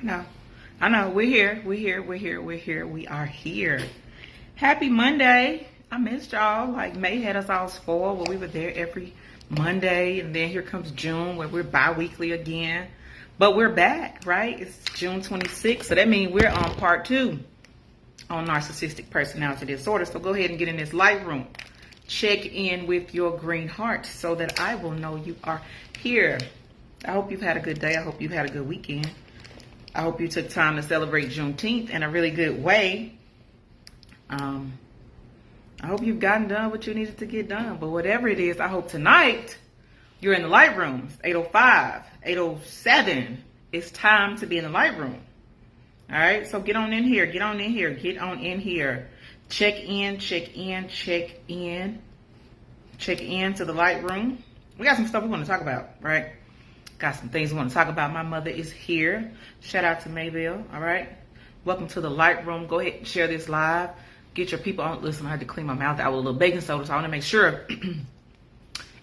No, I know. We're here. We're here. We're here. We're here. We are here. Happy Monday. I missed y'all. Like May had us all spoiled where we were there every Monday. And then here comes June where we're bi-weekly again. But we're back, right? It's June 26th. So that means we're on part 2 on narcissistic personality disorder. So go ahead and get in this light room. Check in with your green heart so that I will know you are here. I hope you've had a good day. I hope you've had a good weekend. I hope you took time to celebrate Juneteenth in a really good way. I hope you've gotten done what you needed to get done. But whatever it is, I hope tonight you're in the light rooms. 8:05, 8:07. It's time to be in the light room. All right, so get on in here. Get on in here. Get on in here. Check in, check in, check in. Check in to the light room. We got some stuff we want to talk about, right? Got some things we want to talk about. My mother is here. Shout out to Maybelle, all right? Welcome to the light room. Go ahead and share this live. Get your people on. Listen, I had to clean my mouth out with a little baking soda, so I want to make sure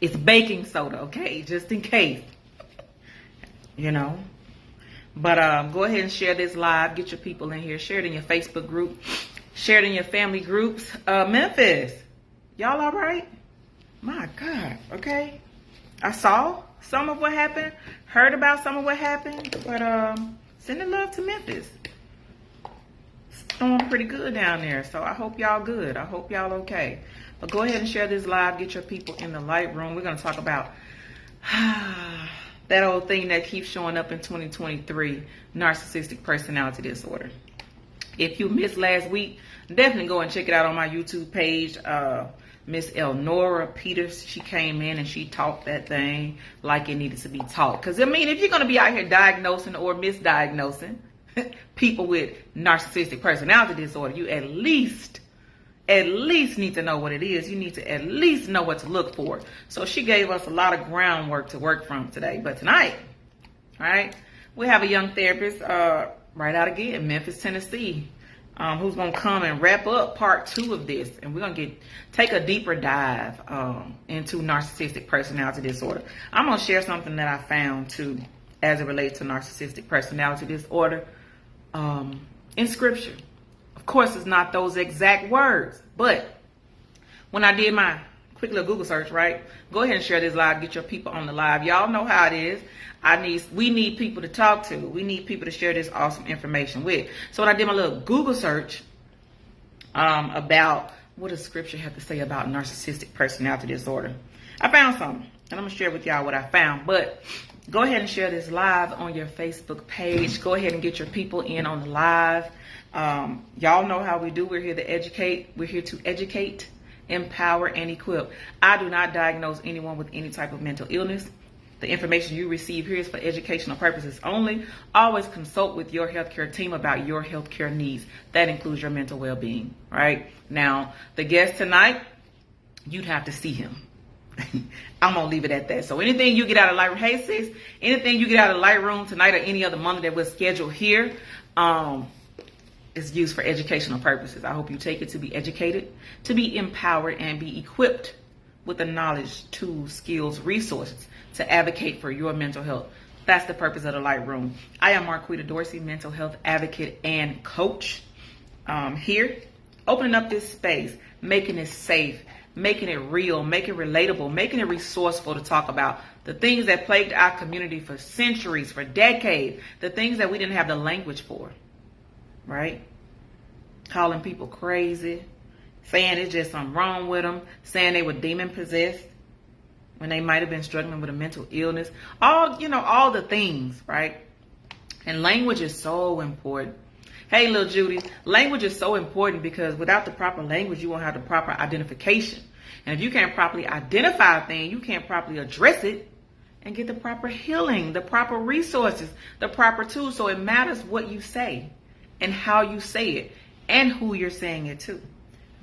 it's baking soda, okay? Just in case, you know. But go ahead and share this live. Get your people in here. Share it in your Facebook group. Share it in your family groups. Memphis, y'all all right? My God, okay? I saw some of what happened, heard about some of what happened, but sending love to Memphis. It's doing pretty good down there, so I hope y'all good. I hope y'all okay. But go ahead and share this live. Get your people in the light room. We're going to talk about that old thing that keeps showing up in 2023, narcissistic personality disorder. If you missed last week, definitely go and check it out on my YouTube page. Miss Elnora Peters, she came in and she taught that thing like it needed to be taught. Because, I mean, if you're going to be out here diagnosing or misdiagnosing people with narcissistic personality disorder, you at least need to know what it is. You need to at least know what to look for. So she gave us a lot of groundwork to work from today. But tonight, all right, we have a young therapist right out again, Memphis, Tennessee, who's going to come and wrap up part 2 of this. And we're going to take a deeper dive into narcissistic personality disorder. I'm going to share something that I found, too, as it relates to narcissistic personality disorder in Scripture. Of course, it's not those exact words. But when I did my quick little Google search, right? Go ahead and share this live. Get your people on the live. Y'all know how it is. We need people to talk to. We need people to share this awesome information with. So when I did my little Google search about what does Scripture have to say about narcissistic personality disorder, I found something. And I'm going to share with y'all what I found. But go ahead and share this live on your Facebook page. Go ahead and get your people in on the live. Y'all know how we do. We're here to educate. We're here to educate, empower, and equip. I do not diagnose anyone with any type of mental illness. The information you receive here is for educational purposes only. Always consult with your healthcare team about your healthcare needs. That includes your mental well-being, right? Now, the guest tonight, you'd have to see him. I'm going to leave it at that. So anything you get out of Lightroom, hey sis, anything you get out of Lightroom tonight or any other Monday that we're scheduled here, is used for educational purposes. I hope you take it to be educated, to be empowered, and be equipped with the knowledge, tools, skills, resources to advocate for your mental health. That's the purpose of the Light Room. I am Marquita Dorsey, mental health advocate and coach. Here, opening up this space, making it safe, making it real, making it relatable, making it resourceful to talk about the things that plagued our community for centuries, for decades, the things that we didn't have the language for, right? Calling people crazy, saying it's just something wrong with them, saying they were demon possessed when they might have been struggling with a mental illness. All the things, right? And language is so important. Hey, little Judy, language is so important because without the proper language, you won't have the proper identification. And if you can't properly identify a thing, you can't properly address it and get the proper healing, the proper resources, the proper tools. So it matters what you say and how you say it and who you're saying it to.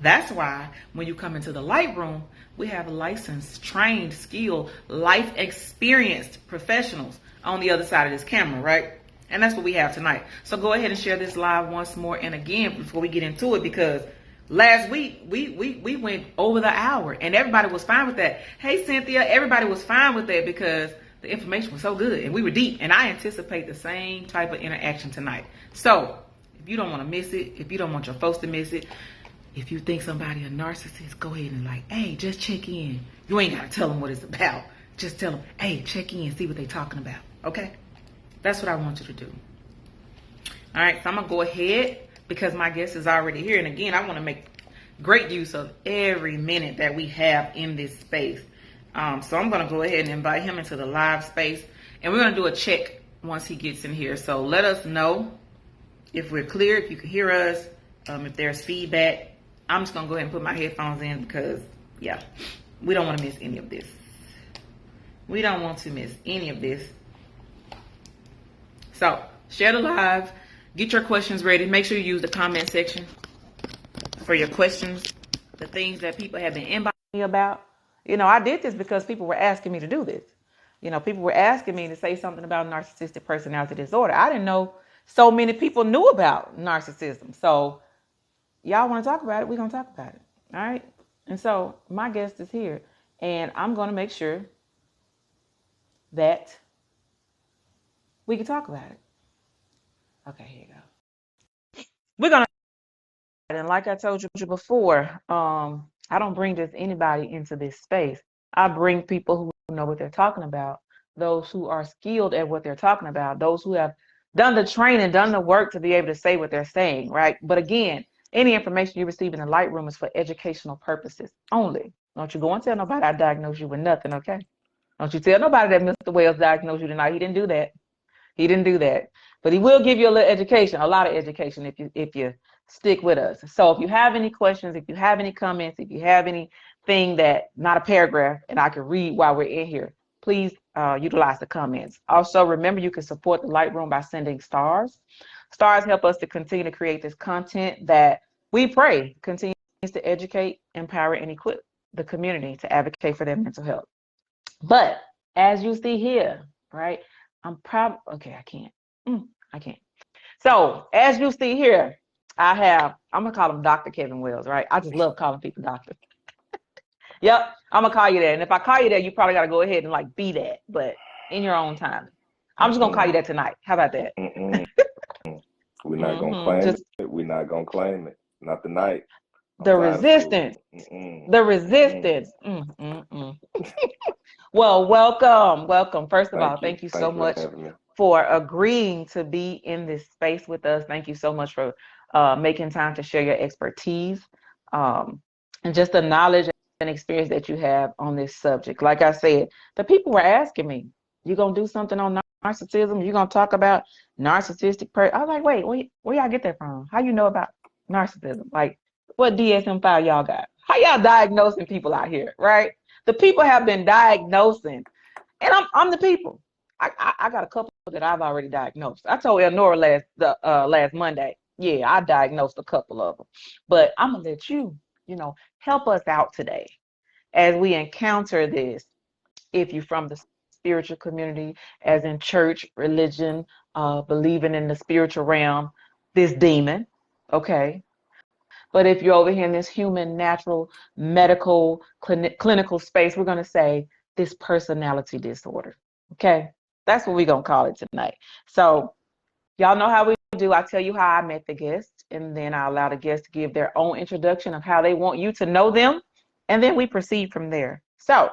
That's why when you come into the Light Room, we have licensed, trained, skilled, life experienced professionals on the other side of this camera, right? And that's what we have tonight. So go ahead and share this live once more and again before we get into it, because last week we went over the hour and everybody was fine with that. Hey, Cynthia, everybody was fine with that because The information was so good and we were deep, and I anticipate the same type of interaction tonight. So if you don't want to miss it, if you don't want your folks to miss it, if you think somebody a narcissist, go ahead and like, hey, just check in. You ain't got to tell them what it's about. Just tell them, hey, check in, see what they talking about. Okay? That's what I want you to do. All right, so I'm going to go ahead because my guest is already here. And again, I want to make great use of every minute that we have in this space. So I'm going to go ahead and invite him into the live space. And we're going to do a check once he gets in here. So let us know if we're clear, if you can hear us, if there's feedback. I'm just going to go ahead and put my headphones in because, yeah, we don't want to miss any of this. We don't want to miss any of this. So share the live. Get your questions ready. Make sure you use the comment section for your questions, the things that people have been inboxing me about. You know, I did this because people were asking me to do this. You know, people were asking me to say something about narcissistic personality disorder. I didn't know so many people knew about narcissism. So y'all want to talk about it, we're going to talk about it. All right. And so my guest is here, and I'm going to make sure that we can talk about it. Okay, here you go. We're going to, and like I told you before, I don't bring just anybody into this space. I bring people who know what they're talking about, those who are skilled at what they're talking about, those who have done the training, done the work to be able to say what they're saying, right? But again, any information you receive in the light room is for educational purposes only. Don't you go and tell nobody I diagnosed you with nothing, okay? Don't you tell nobody that Mr. Wells diagnosed you tonight. He didn't do that. He didn't do that. But he will give you a little education, a lot of education if you stick with us. So if you have any questions, if you have any comments, if you have anything that, not a paragraph, and I can read while we're in here, please utilize the comments. Also, remember you can support the Lightroom by sending stars. Stars help us to continue to create this content that we pray continues to educate, empower, and equip the community to advocate for their mental health. But as you see here, right, I'm proud. Okay, I can't. I can't. So as you see here, I'm going to call him Dr. Kevin Wells, right? I just love calling people doctor. Yep, I'm going to call you that. And if I call you that, you probably got to go ahead and like be that, but in your own time. I'm just going to call you that tonight. How about that? We're not going to claim it. We're not going to claim it. Not tonight. The resistance. The resistance. Well, welcome. First of all, thank you so much for agreeing to be in this space with us. Thank you so much for making time to share your expertise and just the knowledge and experience that you have on this subject. Like I said, the people were asking me, you going to do something on narcissism? You going to talk about narcissistic person? I was like, wait, where y'all get that from? How you know about narcissism? Like, what DSM-5 y'all got? How y'all diagnosing people out here, right? The people have been diagnosing, and I'm the people. I got a couple that I've already diagnosed. I told Elnora last Monday, yeah, I diagnosed a couple of them. But I'm gonna let you help us out today as we encounter this. If you're from the spiritual community, as in church, religion, believing in the spiritual realm, this demon, okay? But if you're over here in this human, natural, medical, clinical space, we're going to say this personality disorder. Okay? That's what we're going to call it tonight. So y'all know how we do. I tell you how I met the guest, and then I allow the guest to give their own introduction of how they want you to know them, and then we proceed from there. So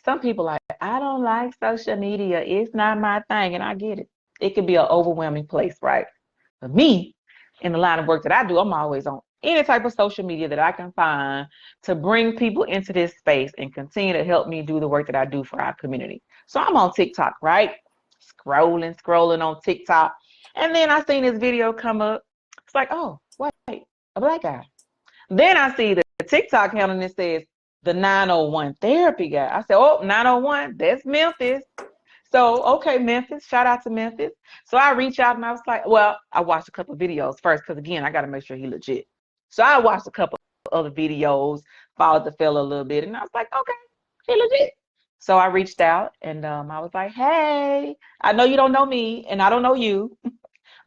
some people are like, I don't like social media. It's not my thing, and I get it. It could be an overwhelming place, right? For me, in the line of work that I do, I'm always on any type of social media that I can find to bring people into this space and continue to help me do the work that I do for our community. So I'm on TikTok, right? Scrolling on TikTok. And then I seen this video come up. It's like, oh, wait, a black guy. Then I see the TikTok handle that says the 901 therapy guy. I said, oh, 901, that's Memphis. So, okay, Memphis, shout out to Memphis. So I reached out and I was like, well, I watched a couple of videos first because, again, I got to make sure he legit. So I watched a couple of other videos, followed the fella a little bit, and I was like, okay, he legit. So I reached out and I was like, hey, I know you don't know me and I don't know you,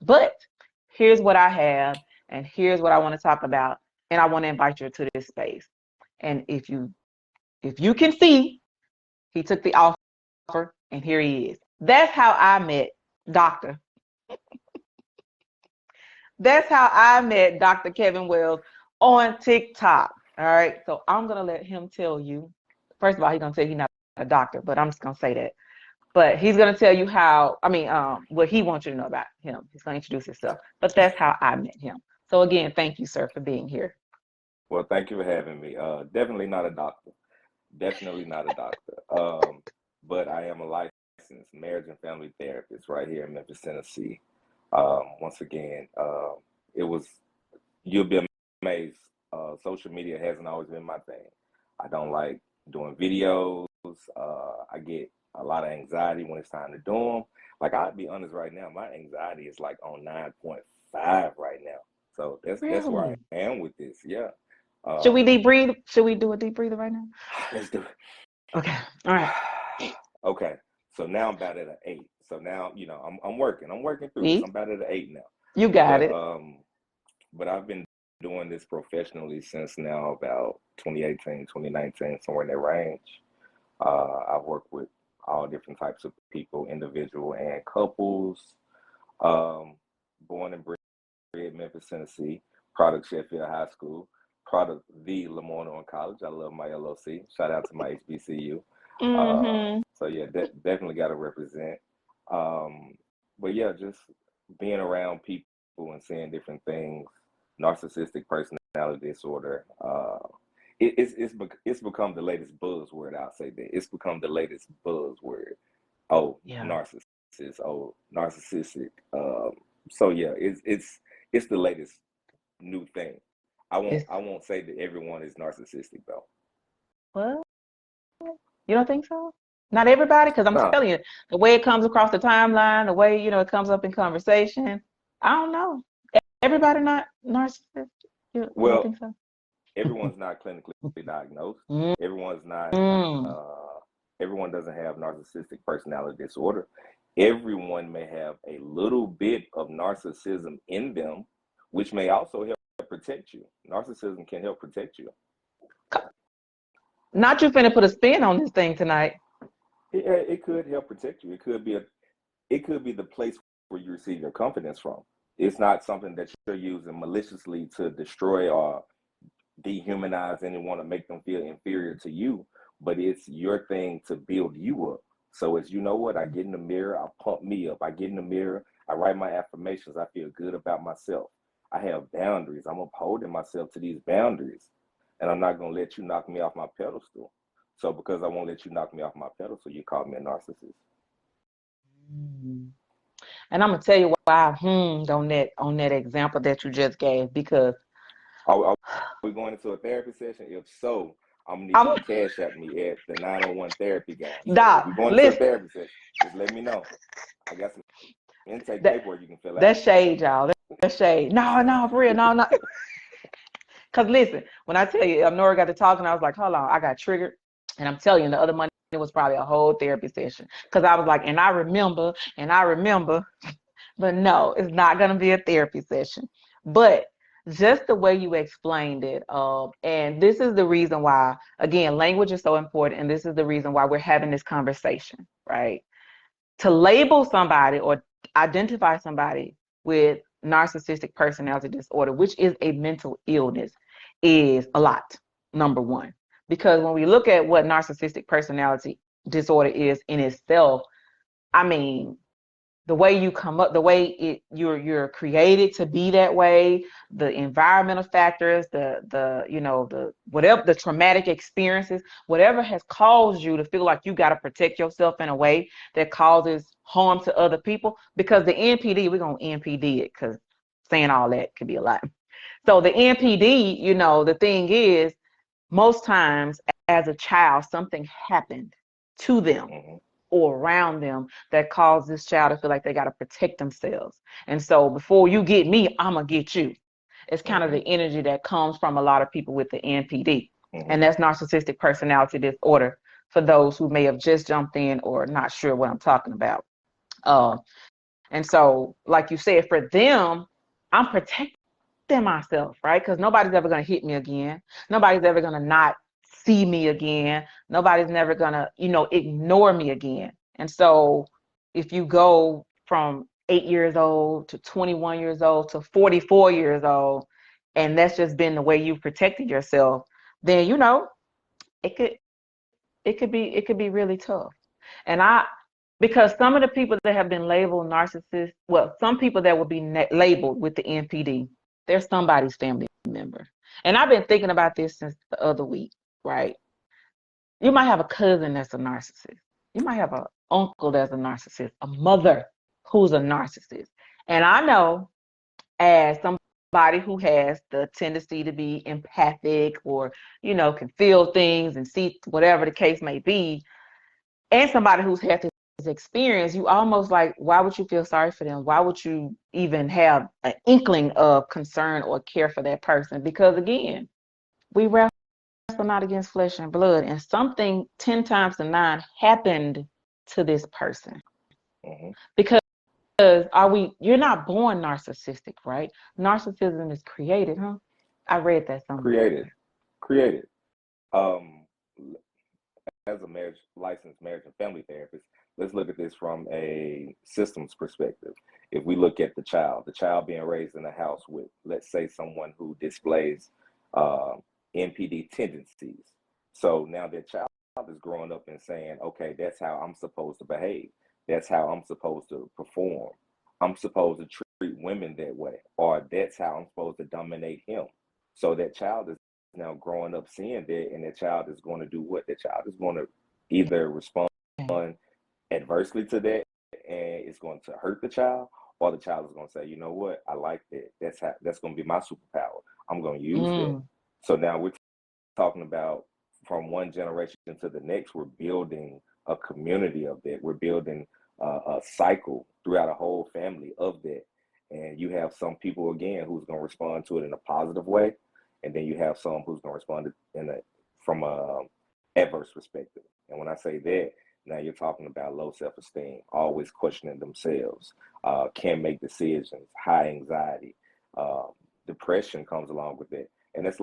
but here's what I have and here's what I want to talk about, and I want to invite you to this space. And if you can see, he took the offer And here he is. That's how I met Dr. That's how I met Dr. Kevin Wells on TikTok. All right. So I'm going to let him tell you. First of all, he's going to tell you he's not a doctor, but I'm just going to say that. But he's going to tell you what he wants you to know about him. He's going to introduce himself. But that's how I met him. So again, thank you, sir, for being here. Well, thank you for having me. Definitely not a doctor. Definitely not a doctor. But I am a licensed marriage and family therapist right here in Memphis, Tennessee. Once again, you'll be amazed. Social media hasn't always been my thing. I don't like doing videos. I get a lot of anxiety when it's time to do them. Like, I'll be honest right now, my anxiety is like on 9.5 right now. So that's where I am with this. Yeah. Should we deep breathe? Should we do a deep breather right now? Let's do it. Okay. All right. Okay. So now I'm about at an 8. So now, I'm working through this. I'm about at an 8 now. You got it. But I've been doing this professionally since now about 2018, 2019, somewhere in that range. I've worked with all different types of people, individual and couples. Born and bred in Memphis, Tennessee, product Sheffield High School, product the Lamorne College. I love my LOC. Shout out to my HBCU. So yeah, definitely got to represent. But yeah, just being around people and seeing different things. Narcissistic personality disorder. It's become the latest buzzword. I'll say that it's become the latest buzzword. Oh, yeah. Narcissist. Oh, narcissistic. So yeah, it's the latest new thing. I won't say that everyone is narcissistic though. Well, you don't think so? Not everybody, because I'm telling you, the way it comes across the timeline, the way it comes up in conversation. I don't know. Everybody not narcissistic. You don't think so? Everyone's not clinically diagnosed. Everyone's not. Everyone doesn't have narcissistic personality disorder. Everyone may have a little bit of narcissism in them, which may also help protect you. Narcissism can help protect you. Not you finna put a spin on this thing tonight. It could help protect you. It could be the place where you receive your confidence from. It's not something that you're using maliciously to destroy or dehumanize anyone to make them feel inferior to you, but it's your thing to build you up. So as you know what, I get in the mirror, I pump me up. I get in the mirror, I write my affirmations, I feel good about myself. I have boundaries. I'm upholding myself to these boundaries. And I'm not going to let you knock me off my pedestal. So because I won't let you knock me off my pedestal, you call me a narcissist. And I'm going to tell you why I on that example that you just gave, because are we going into a therapy session? If so, I'm going to need you to cash at me at the 901 therapy guy. So if we're going to a therapy session, just let me know. I got some intake paperwork you can fill out. That's shade, y'all. That's shade. No, for real. No. Because listen, when I tell you, Nora got to talking, I was like, hold on, I got triggered. And I'm telling you, the other Monday, it was probably a whole therapy session. Because I was like, and I remember, but no, it's not going to be a therapy session. But just the way you explained it, and this is the reason why, again, language is so important, and this is the reason why we're having this conversation, right? To label somebody or identify somebody with narcissistic personality disorder, which is a mental illness, is a lot, number one. Because when we look at what narcissistic personality disorder is in itself, I mean, the way you come up, the way you're created to be that way, the environmental factors, the whatever, the traumatic experiences, whatever has caused you to feel like you got to protect yourself in a way that causes harm to other people. Because the NPD, we're going to NPD it, because saying all that could be a lot. So the NPD, the thing is, most times as a child, something happened to them or around them that caused this child to feel like they got to protect themselves. And so before you get me, I'm going to get you. It's kind of the energy that comes from a lot of people with the NPD. And that's narcissistic personality disorder, for those who may have just jumped in or not sure what I'm talking about. And so, like you said, for them, I'm protecting myself, right? Because nobody's ever going to hit me again. Nobody's ever going to not see me again. Nobody's never going to, ignore me again. And so if you go from 8 years old to 21 years old to 44 years old, and that's just been the way you protected yourself, then it could it could be really tough. And because some of the people that have been labeled narcissists, well, some people that will be labeled with the NPD, they're somebody's family member. And I've been thinking about this since the other week, right? You might have a cousin that's a narcissist. You might have an uncle that's a narcissist, a mother who's a narcissist. And I know, as somebody who has the tendency to be empathic, or can feel things and see whatever the case may be, and somebody who's had this experience, you almost like, why would you feel sorry for them? Why would you even have an inkling of concern or care for that person? Because again, we wrestle not against flesh and blood, and something 10 times to 9 happened to this person. Mm-hmm. Because you're not born narcissistic, right? Narcissism is created, huh? I read that somewhere. Created. Um, as a licensed marriage and family therapist, let's look at this from a systems perspective. If we look at the child being raised in a house with, let's say, someone who displays NPD tendencies. So now that child is growing up and saying, okay, that's how I'm supposed to behave. That's how I'm supposed to perform. I'm supposed to treat women that way, or that's how I'm supposed to dominate him. So that child is now growing up seeing that, and that child is going to do what? The child is going to either respond adversely to that, and it's going to hurt the child, or the child is going to say, you know what, I like that. That's going to be my superpower. I'm going to use that. So now we're talking about, from one generation to the next, we're building a community of that. We're building a cycle throughout a whole family of that. And you have some people, again, who's going to respond to it in a positive way, and then you have some who's going to respond from a adverse perspective. And when I say that, now you're talking about low self-esteem, always questioning themselves, can't make decisions, high anxiety, depression comes along with that. And that's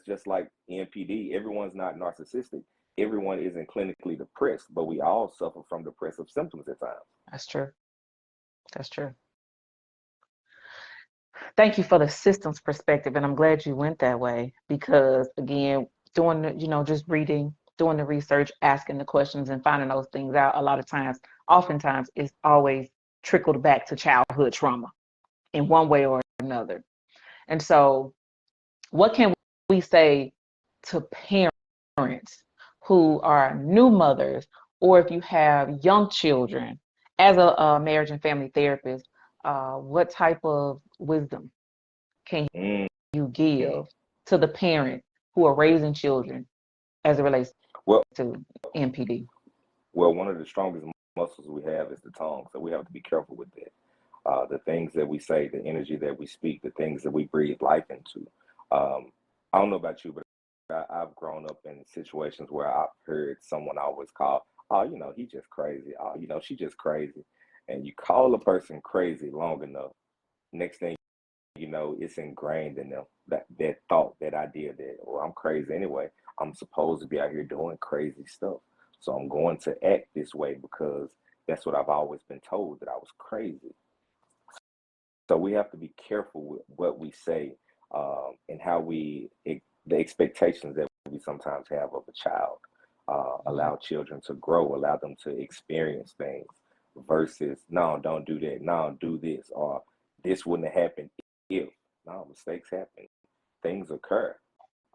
just like NPD. Everyone's not narcissistic. Everyone isn't clinically depressed, but we all suffer from depressive symptoms at times. That's true. That's true. Thank you for the systems perspective, and I'm glad you went that way, because again, doing just reading, doing the research, asking the questions, and finding those things out, oftentimes, it's always trickled back to childhood trauma in one way or another. And so, what can we say to parents who are new mothers, or if you have young children, as a marriage and family therapist? What type of wisdom can you give to the parents who are raising children as it relates to NPD? Well, one of the strongest muscles we have is the tongue, so we have to be careful with that. The things that we say, the energy that we speak, the things that we breathe life into. I don't know about you, but I've grown up in situations where I've heard someone always call, oh, he's just crazy. Oh, she's just crazy. And you call a person crazy long enough, next thing you know, it's ingrained in them, that thought, that idea that, well, I'm crazy anyway. I'm supposed to be out here doing crazy stuff. So I'm going to act this way because that's what I've always been told, that I was crazy. So we have to be careful with what we say, and how the expectations that we sometimes have of a child. Allow children to grow, allow them to experience things, versus, no, don't do that, no, do this, or this wouldn't have happened if. No, mistakes happen, things occur.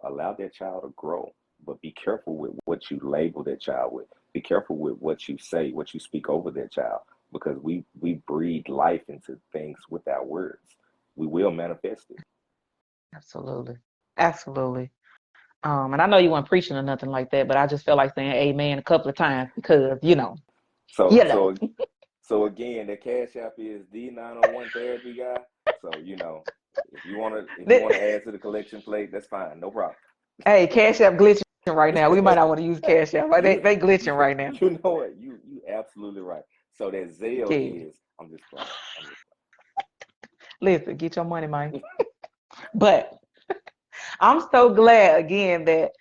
Allow that child to grow, but be careful with what you label that child with. Be careful with what you say, what you speak over that child, because we breathe life into things with our words. We will manifest it. Absolutely. And I know you weren't preaching or nothing like that, but I just felt like saying amen a couple of times, because So again, the Cash App is D901 Therapy Guy. So if you wanna add to the collection plate, that's fine, no problem. Hey, Cash App glitching right now. We might not want to use Cash App. They glitching right now. You know what? You absolutely right. So that Zelle is. I'm just playing. Listen, get your money, Mike. But I'm so glad again that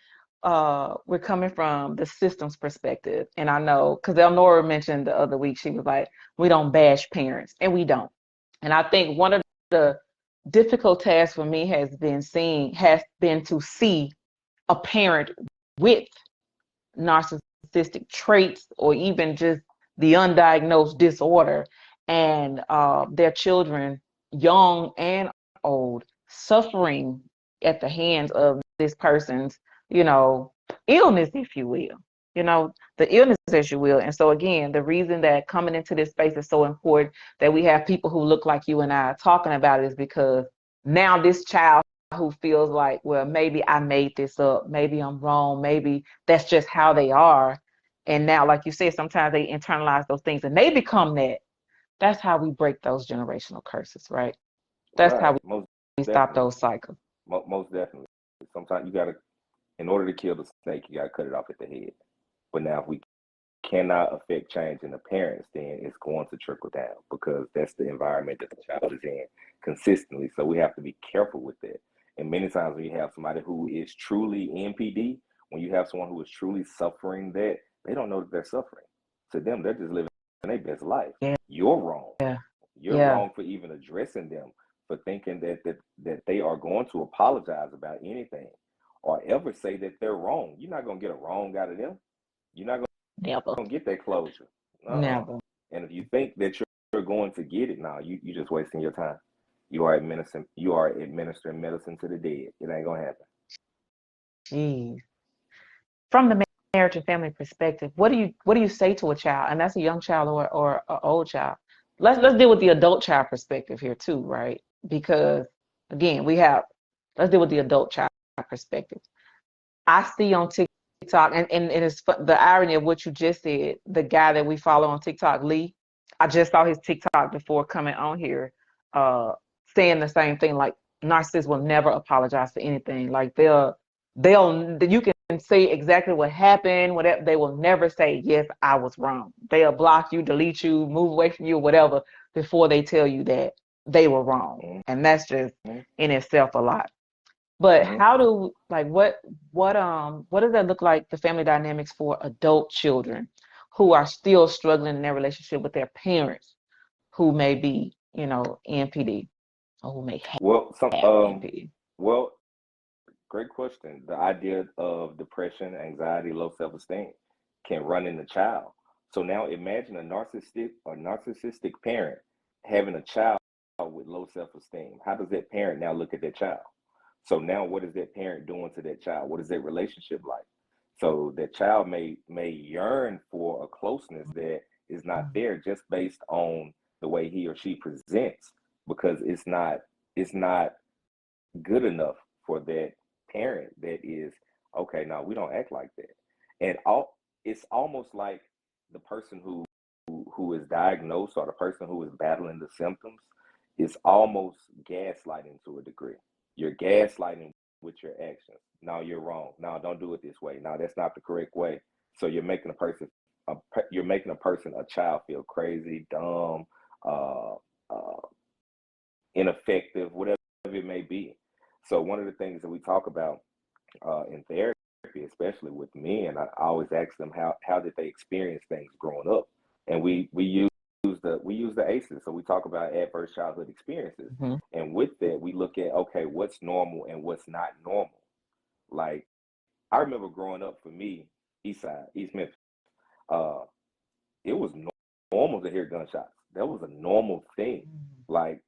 we're coming from the systems perspective, and I know because Elnora mentioned the other week, she was like, we don't bash parents, and we don't. And I think one of the difficult tasks for me has been to see a parent with narcissistic traits or even just the undiagnosed disorder, and their children, young and old, suffering at the hands of this person's, you know, illness, if you will, the illness, as you will. And so, again, the reason that coming into this space is so important, that we have people who look like you and I talking about it, is because now this child who feels like, well, maybe I made this up, maybe I'm wrong, maybe that's just how they are. And now, like you said, sometimes they internalize those things and they become that. That's how we break those generational curses, right? That's how Right. Most we stop definitely. those cycles. Most definitely. Sometimes you gotta, in order to kill the snake, you gotta cut it off at the head. But now, if we cannot affect change in the parents, then it's going to trickle down because that's the environment that the child is in consistently. So we have to be careful with that. And many times when you have somebody who is truly NPD, when you have someone who is truly suffering that, they don't know that they're suffering. To them, they're just living their best life. Yeah, You're wrong. yeah, You're yeah. wrong for even addressing them, for thinking that they are going to apologize about anything or ever say that they're wrong. You're not going to get a wrong out of them. You're not Never, going to get that closure. Uh-uh. never. And if you think that you're going to get it now, you're just wasting your time. You are administering medicine to the dead. It ain't gonna happen. Jeez. From the marriage and family perspective, what do you say to a child, and that's a young child or an old child? Let's deal with the adult child perspective here too, right? Because again, let's deal with the adult child perspective. I see on TikTok, and it's the irony of what you just said. The guy that we follow on TikTok, Lee, I just saw his TikTok before coming on here, uh, saying the same thing. Like, narcissists will never apologize for anything. Like, you can say exactly what happened, whatever. They will never say, yes, I was wrong. They'll block you, delete you, move away from you, whatever, before they tell you that they were wrong. And that's just Mm-hmm. in itself a lot. But Mm-hmm. how do, like, what does that look like, the family dynamics for adult children who are still struggling in their relationship with their parents who may be, NPD, or who may Well, have NPD? well, great question. The idea of depression, anxiety, low self-esteem can run in the child. So now imagine a narcissistic parent having a child with low self-esteem. How does that parent now look at that child? So now what is that parent doing to that child? What is that relationship like? So that child may yearn for a closeness that is not there just based on the way he or she presents, because it's not good enough for that parent that is, okay, now we don't act like that. And it's almost like the person who is diagnosed, or the person who is battling the symptoms, is almost gaslighting to a degree. You're gaslighting with your actions. No, you're wrong. No, don't do it this way. No, that's not the correct way. So you're making a child, feel crazy, dumb, uh, uh, ineffective, whatever it may be. So one of the things that we talk about in therapy, especially with men, I always ask them how did they experience things growing up, and we use the ACEs. So we talk about adverse childhood experiences, Mm-hmm. and with that we look at, okay, what's normal and what's not normal. Like, I remember growing up, for me, East Memphis, uh, it was normal to hear gunshots. That was a normal thing. Like,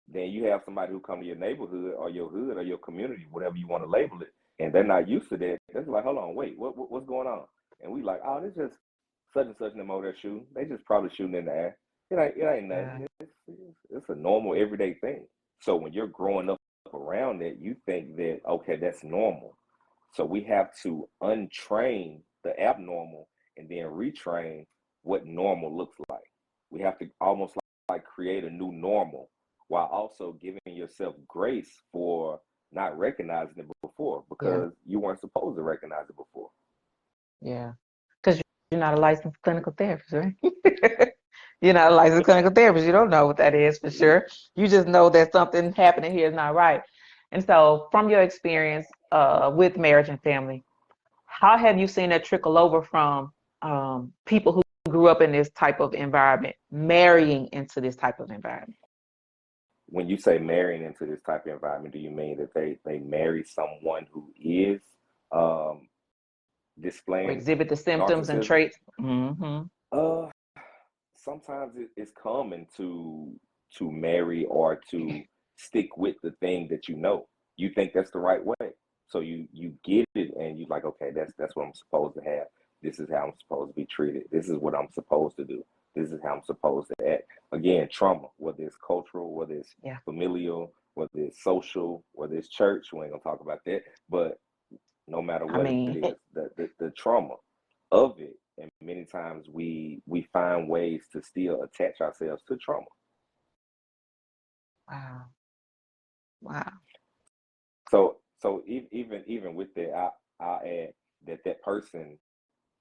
then you have somebody who come to your neighborhood or your hood or your community, whatever you want to label it, and they're not used to that. They're like, hold on, wait, what's going on? And we like, oh, this just such and such, and them over there shooting. They just probably shooting in the air. It ain't Yeah. nothing. It's a normal everyday thing. So when you're growing up around it, you think that, okay, that's normal. So we have to untrain the abnormal and then retrain what normal looks like. We have to almost like create a new normal, while also giving yourself grace for not recognizing it before, Yeah. because you weren't supposed to recognize it before. Yeah. Because you're not a licensed clinical therapist, right? You're not a licensed clinical therapist. You don't know what that is for sure. You just know that something happening here is not right. And so, from your experience with marriage and family, how have you seen that trickle over from people who grew up in this type of environment, marrying into this type of environment? When you say marrying into this type of environment, do you mean that they marry someone who is um, Or displaying exhibit the symptoms and narcissism? traits? Mm-hmm. Uh, Sometimes it's common to marry or to stick with the thing that you know. You think that's the right way, so you get it, and you like, okay, that's what I'm supposed to have. This is how I'm supposed to be treated. This is what I'm supposed to do. This is how I'm supposed to act. Again, trauma, whether it's cultural, whether it's Yeah. familial, whether it's social, whether it's church. We ain't gonna talk about that, but no matter I what it mean, is, the trauma of it, and many times we find ways to still attach ourselves to trauma. wow. Wow. Even with that, I'll add that person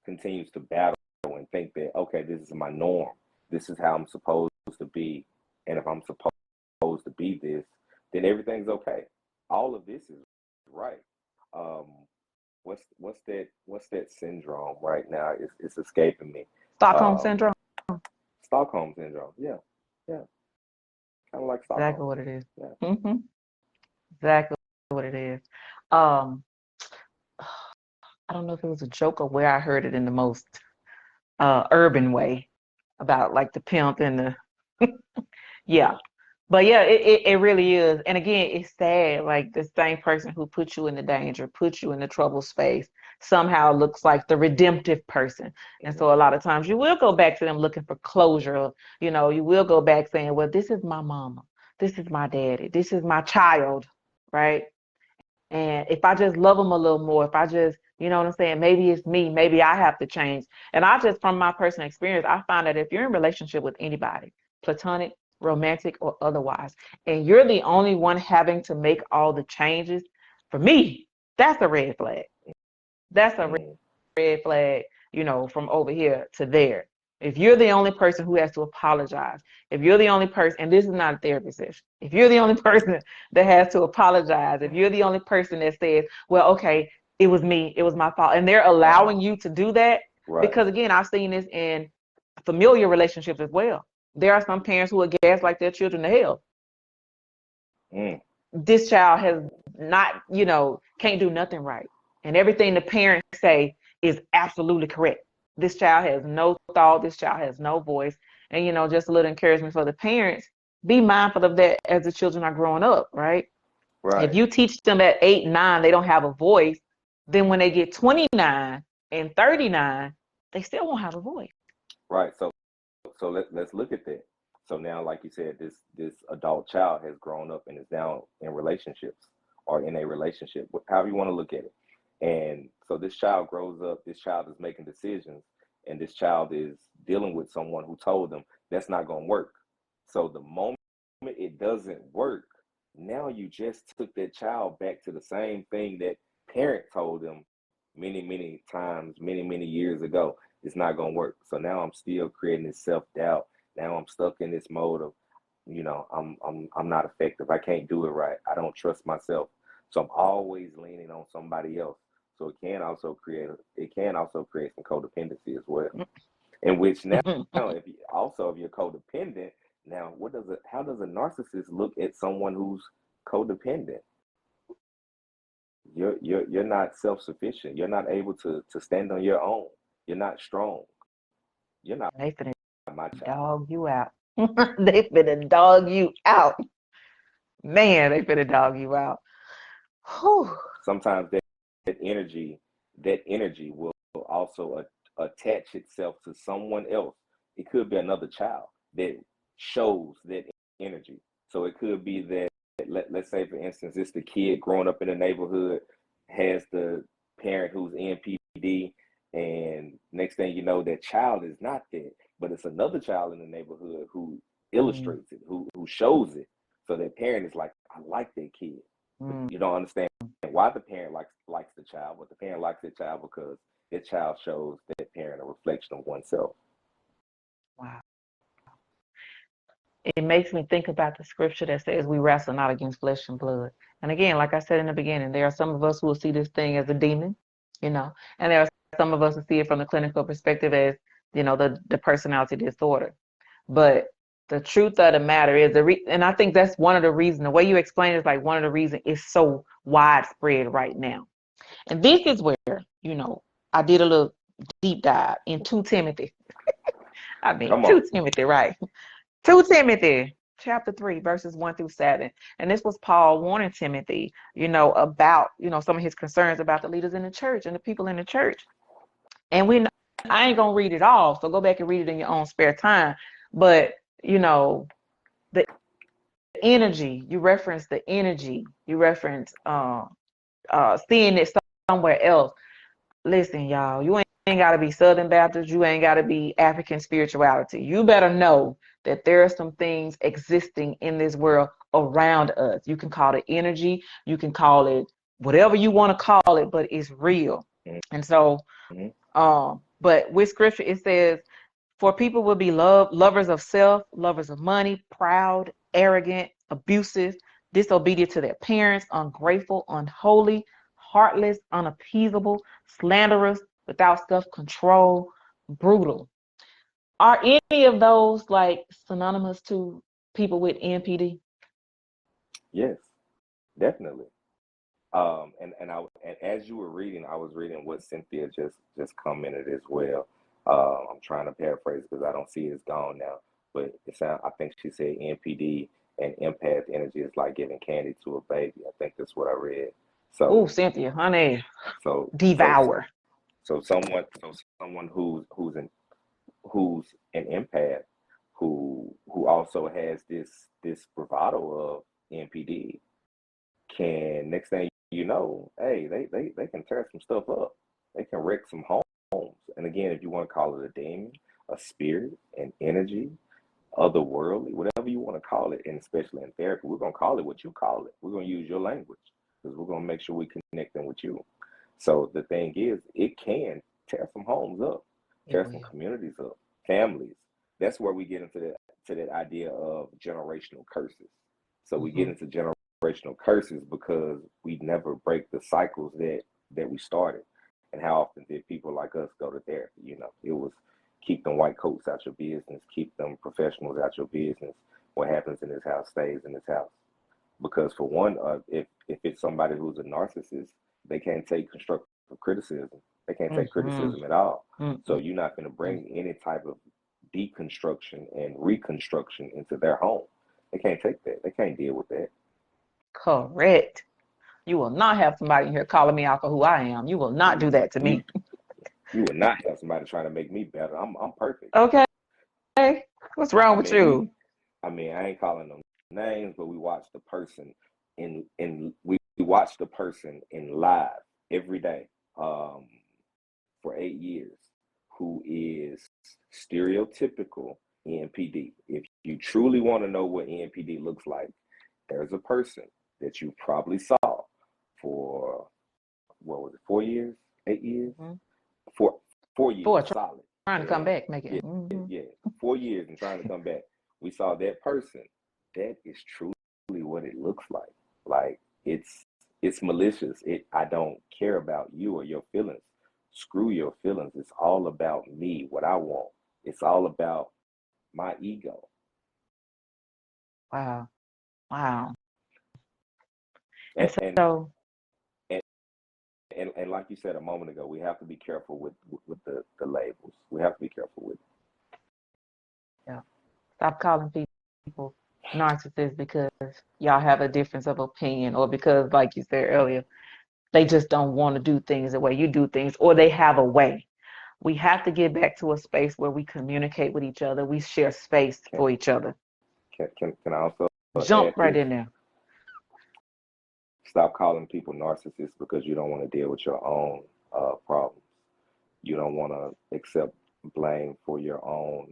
continues to battle and think that, okay, this is my norm, this is how I'm supposed to be, and if I'm supposed to be this, then everything's okay. All of this is right. Um, what's that syndrome right now? It's escaping me. Stockholm Um, syndrome. Stockholm syndrome. Yeah, yeah, kind of like Exactly Stockholm. what it is. Yeah. Mm-hmm. Exactly what it is. Um, I don't know if it was a joke or where I heard it in the most urban way about like the pimp and the yeah. But yeah, it really is. And again, it's sad. Like the same person who put you in the danger, put you in the trouble space, somehow looks like the redemptive person. And so a lot of times you will go back to them looking for closure. You know, you will go back saying, well, this is my mama. This is my daddy. This is my child. Right. And if I just love them a little more, if I just, you know what I'm saying, maybe it's me, maybe I have to change. And I just, from my personal experience, I find that if you're in a relationship with anybody, platonic, romantic, or otherwise, and you're the only one having to make all the changes, for me, that's a red flag. That's a Mm, red flag, you know, from over here to there. If you're the only person who has to apologize, if you're the only person, and this is not a therapy session, if you're the only person that has to apologize, if you're the only person that says, well, okay, it was me, it was my fault, and they're allowing you to do that, right. because again, I've seen this in familiar relationships as well. There are some parents who are gaslight their children to hell. Mm, This child has not, you know, can't do nothing right. And everything the parents say is absolutely correct. This child has no thought, this child has no voice. And, you know, just a little encouragement for the parents, be mindful of that as the children are growing up, right? If right. you teach them at 8, 9, they don't have a voice, then when they get 29 and 39, they still won't have a voice. Right. So let's look at that. So now, like you said, this adult child has grown up and is now in relationships or in a relationship, however you want to look at it. And so this child grows up, this child is making decisions, and this child is dealing with someone who told them that's not going to work. So the moment it doesn't work, now you just took that child back to the same thing that parent told them many times, many years ago. It's not gonna work. So now I'm still creating this self-doubt. Now I'm stuck in this mode of, I'm not effective. I can't do it right. I don't trust myself. So I'm always leaning on somebody else. So it can also create some codependency as well. In which now, if you're codependent, now how does a narcissist look at someone who's codependent? You're not self-sufficient. You're not able to stand on your own. You're not strong. You're not They finna my child. dog you out. They finna dog you out. Man, they finna dog you out. Whew. Sometimes that energy will also attach itself to someone else. It could be another child that shows that energy. So it could be that, let's say, for instance, it's the kid growing up in the neighborhood, has the parent who's NPD, and next thing you know, that child is not that, but it's another child in the neighborhood who Mm, illustrates it, who shows it. So that parent is like, I like that kid, but mm. you don't understand why the parent likes the child, but the parent likes the child because the child shows that parent a reflection of oneself. Wow. It makes me think about the scripture that says we wrestle not against flesh and blood. And again, like I said in the beginning, there are some of us who will see this thing as a demon. you know. And there are some of us who see it from the clinical perspective as, the personality disorder. But the truth of the matter is, and I think that's one of the reasons, the way you explain it is like one of the reasons it's so widespread right now. And this is where, I did a little deep dive in 2 Timothy. I mean, Come 2 on. Timothy, right? 2 Timothy, chapter 3, verses 1 through 7. And this was Paul warning Timothy, about, some of his concerns about the leaders in the church and the people in the church. And I ain't going to read it all, so go back and read it in your own spare time. But, the energy, you reference the energy, you reference seeing it somewhere else. Listen, y'all, you ain't got to be Southern Baptist. You ain't got to be African spirituality. You better know that there are some things existing in this world around us. You can call it energy. You can call it whatever you want to call it, but it's real. And so, but with scripture, it says, for people will be lovers of self, lovers of money, proud, arrogant, abusive, disobedient to their parents, ungrateful, unholy, heartless, unappeasable, slanderous, without self-control, brutal. Are any of those like synonymous to people with NPD? Yes, definitely. And as you were reading, I was reading what Cynthia just commented as well. I'm trying to paraphrase because I don't see it's gone now, but I think she said NPD and empath energy is like giving candy to a baby. I think that's what I read. Oh, So Cynthia, honey, so so devour. so someone who's an empath who also has this bravado of NPD can, next thing you know, hey, they can tear some stuff up. They can wreck some homes. And again, if you want to call it a demon, a spirit, an energy, otherworldly, whatever you want to call it, and especially in therapy, we're gonna call it what you call it. We're gonna use your language because we're gonna make sure we connect them with you. So the thing is, it can tear some homes up, It tear some will. communities up, families. That's where we get into that idea of generational curses. So we get Mm-hmm. into generational curses because we never break the cycles that we started. And how often did people like us go to therapy? It was keep them white coats out your business, keep them professionals out your business. What happens in this house stays in this house. Because for one, if it's somebody who's a narcissist, they can't take constructive criticism. They can't take Mm-hmm. criticism at all. So Mm-hmm. you're not going to bring any type of deconstruction and reconstruction into their home. They can't take that. They can't deal with that. Correct. You will not have somebody in here calling me out for who I am. You will not do that to You me. you will not have somebody trying to make me better. I'm perfect. Okay. What's I wrong with mean we you? I mean I ain't calling them names, but we watch the person we watch the person in live every day um, for 8 years who is stereotypical NPD. If you truly want to know what NPD looks like, there's a person that you probably saw for what was it, 4 years, 8 years, Mm-hmm. 4 4 years Boy, solid. trying to come And back, make it. yeah, Mm-hmm. yeah, 4 years and trying to come back. We saw that person. That is truly what it looks like. Like it's malicious. I don't care about you or your feelings. Screw your feelings. It's all about me, what I want. It's all about my ego. Wow. Wow. And And and so, and, and like you said a moment ago, we have to be careful with the labels. We have to be careful with yeah, stop calling people narcissists because y'all have a difference of opinion or because, like you said earlier, they just don't want to do things the way you do things or they have a way. We have to get back to a space where we communicate with each other. We share space can for each other. can I also Jump add right this? in there. Stop calling people narcissists because you don't want to deal with your own problems. You don't want to accept blame for your own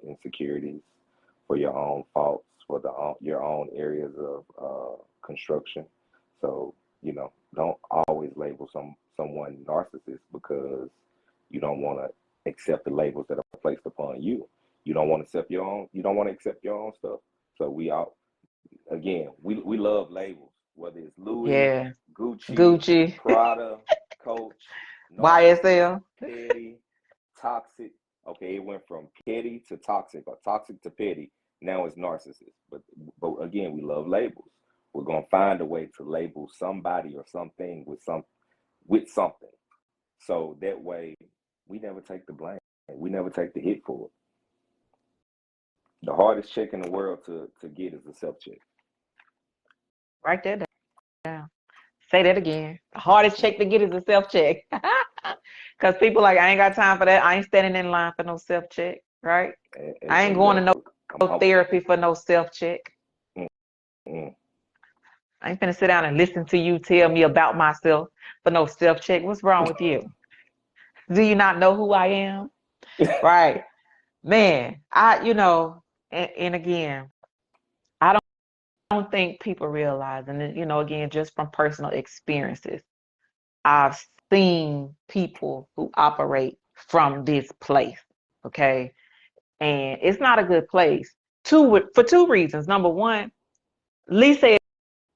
insecurities, for your own faults, for your own areas of construction. So don't always label someone narcissist because you don't want to accept the labels that are placed upon you. You don't want to accept your own. You don't want to accept your own stuff. So we love labels, whether it's Louis, Yeah. Gucci, Gucci. Prada. coach, narcissist, YSL. petty, toxic. Okay, it went from petty to toxic or toxic to petty. Now it's narcissist. But again, we love labels. We're gonna find a way to label somebody or something with something. So that way we never take the blame. We never take the hit for it. The hardest check in the world to get is a self check. Write that down. Say that again. The hardest check to get is a self check. Because people like, I ain't got time for that. I ain't standing in line for no self check, right? I ain't going to Exactly. no therapy for no self check. Mm. I ain't finna sit down and listen to you tell me about myself for no self check. What's wrong with you? Do you not know who I am? Right. Man, and again, I don't think people realize, and again, just from personal experiences, I've seen people who operate from this place, okay? And it's not a good place. For two reasons. Number one, Lee said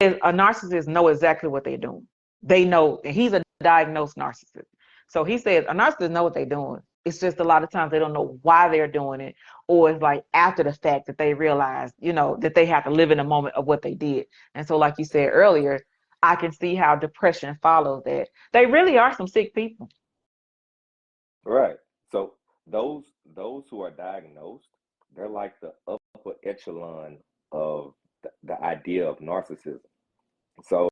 a narcissist know exactly what they're doing. They know, and he's a diagnosed narcissist. So he says a narcissist know what they're doing. It's just a lot of times they don't know why they're doing it, or it's like after the fact that they realize, that they have to live in the moment of what they did. And so, like you said earlier, I can see how depression follows that. They really are some sick people. Right. So those who are diagnosed, they're like the upper echelon of the idea of narcissism. So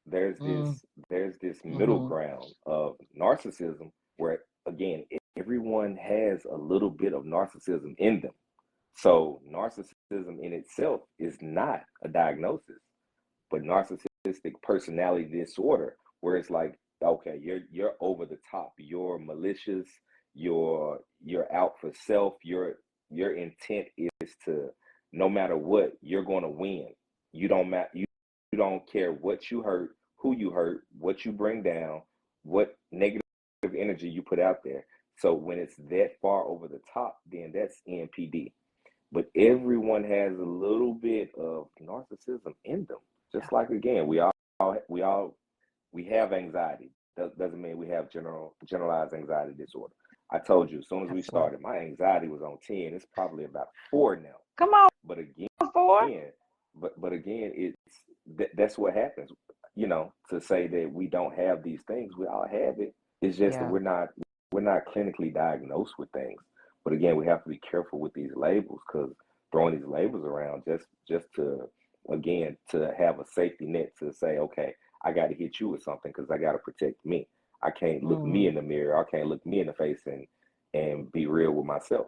there's this Mm, there's this middle mm-hmm. ground of narcissism where again everyone has a little bit of narcissism in them. So narcissism in itself is not a diagnosis, but narcissistic personality disorder, where it's like, okay, you're over the top, you're malicious, you're out for self, your intent is to, no matter what, you're going to win. You don't care what you hurt, who you hurt, what you bring down, what negative energy you put out there. So when it's that far over the top, then that's NPD. But everyone has a little bit of narcissism in them. Just like again, we have anxiety. Doesn't mean we have generalized anxiety disorder. I told you as soon as we Absolutely. started, my anxiety was on 10. It's probably about 4 now. Come on, But again, boy. again, that's what happens. To say that we don't have these things, we all have it. It's just that Yeah. we're not clinically diagnosed with things. But again, we have to be careful with these labels because throwing these labels around just to again to have a safety net to say, okay, I got to hit you with something because I got to protect me. I can't look me Mm, in the mirror. I can't look me in the face and be real with myself.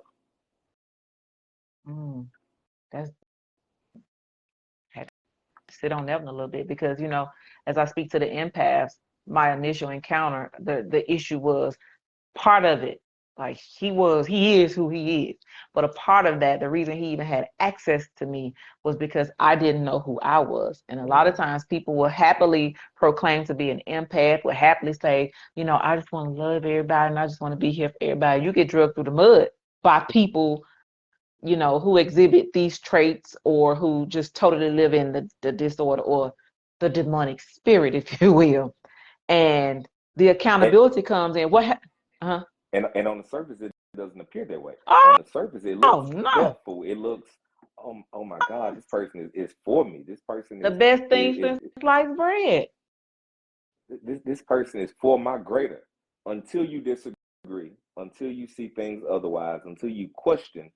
mm. That's had to sit on that one a little bit because as I speak to the empaths, my initial encounter, the issue was part of it. Like he is who he is. But a part of that, the reason he even had access to me was because I didn't know who I was. And a lot of Mm. times people will happily proclaim to be an empath, will happily say, I just want to love everybody and I just want to be here for everybody. You get drugged through the mud by people, who exhibit these traits or who just totally live in the disorder or the demonic spirit, if you will. And the And, accountability comes in. Uh-huh. and on the surface, it doesn't appear that way. On Oh, the surface, it looks no. helpful. It looks, oh my God, this person is for me. This person The best thing is since sliced bread. this person is for my greater. Until you disagree, until you see things otherwise, until you question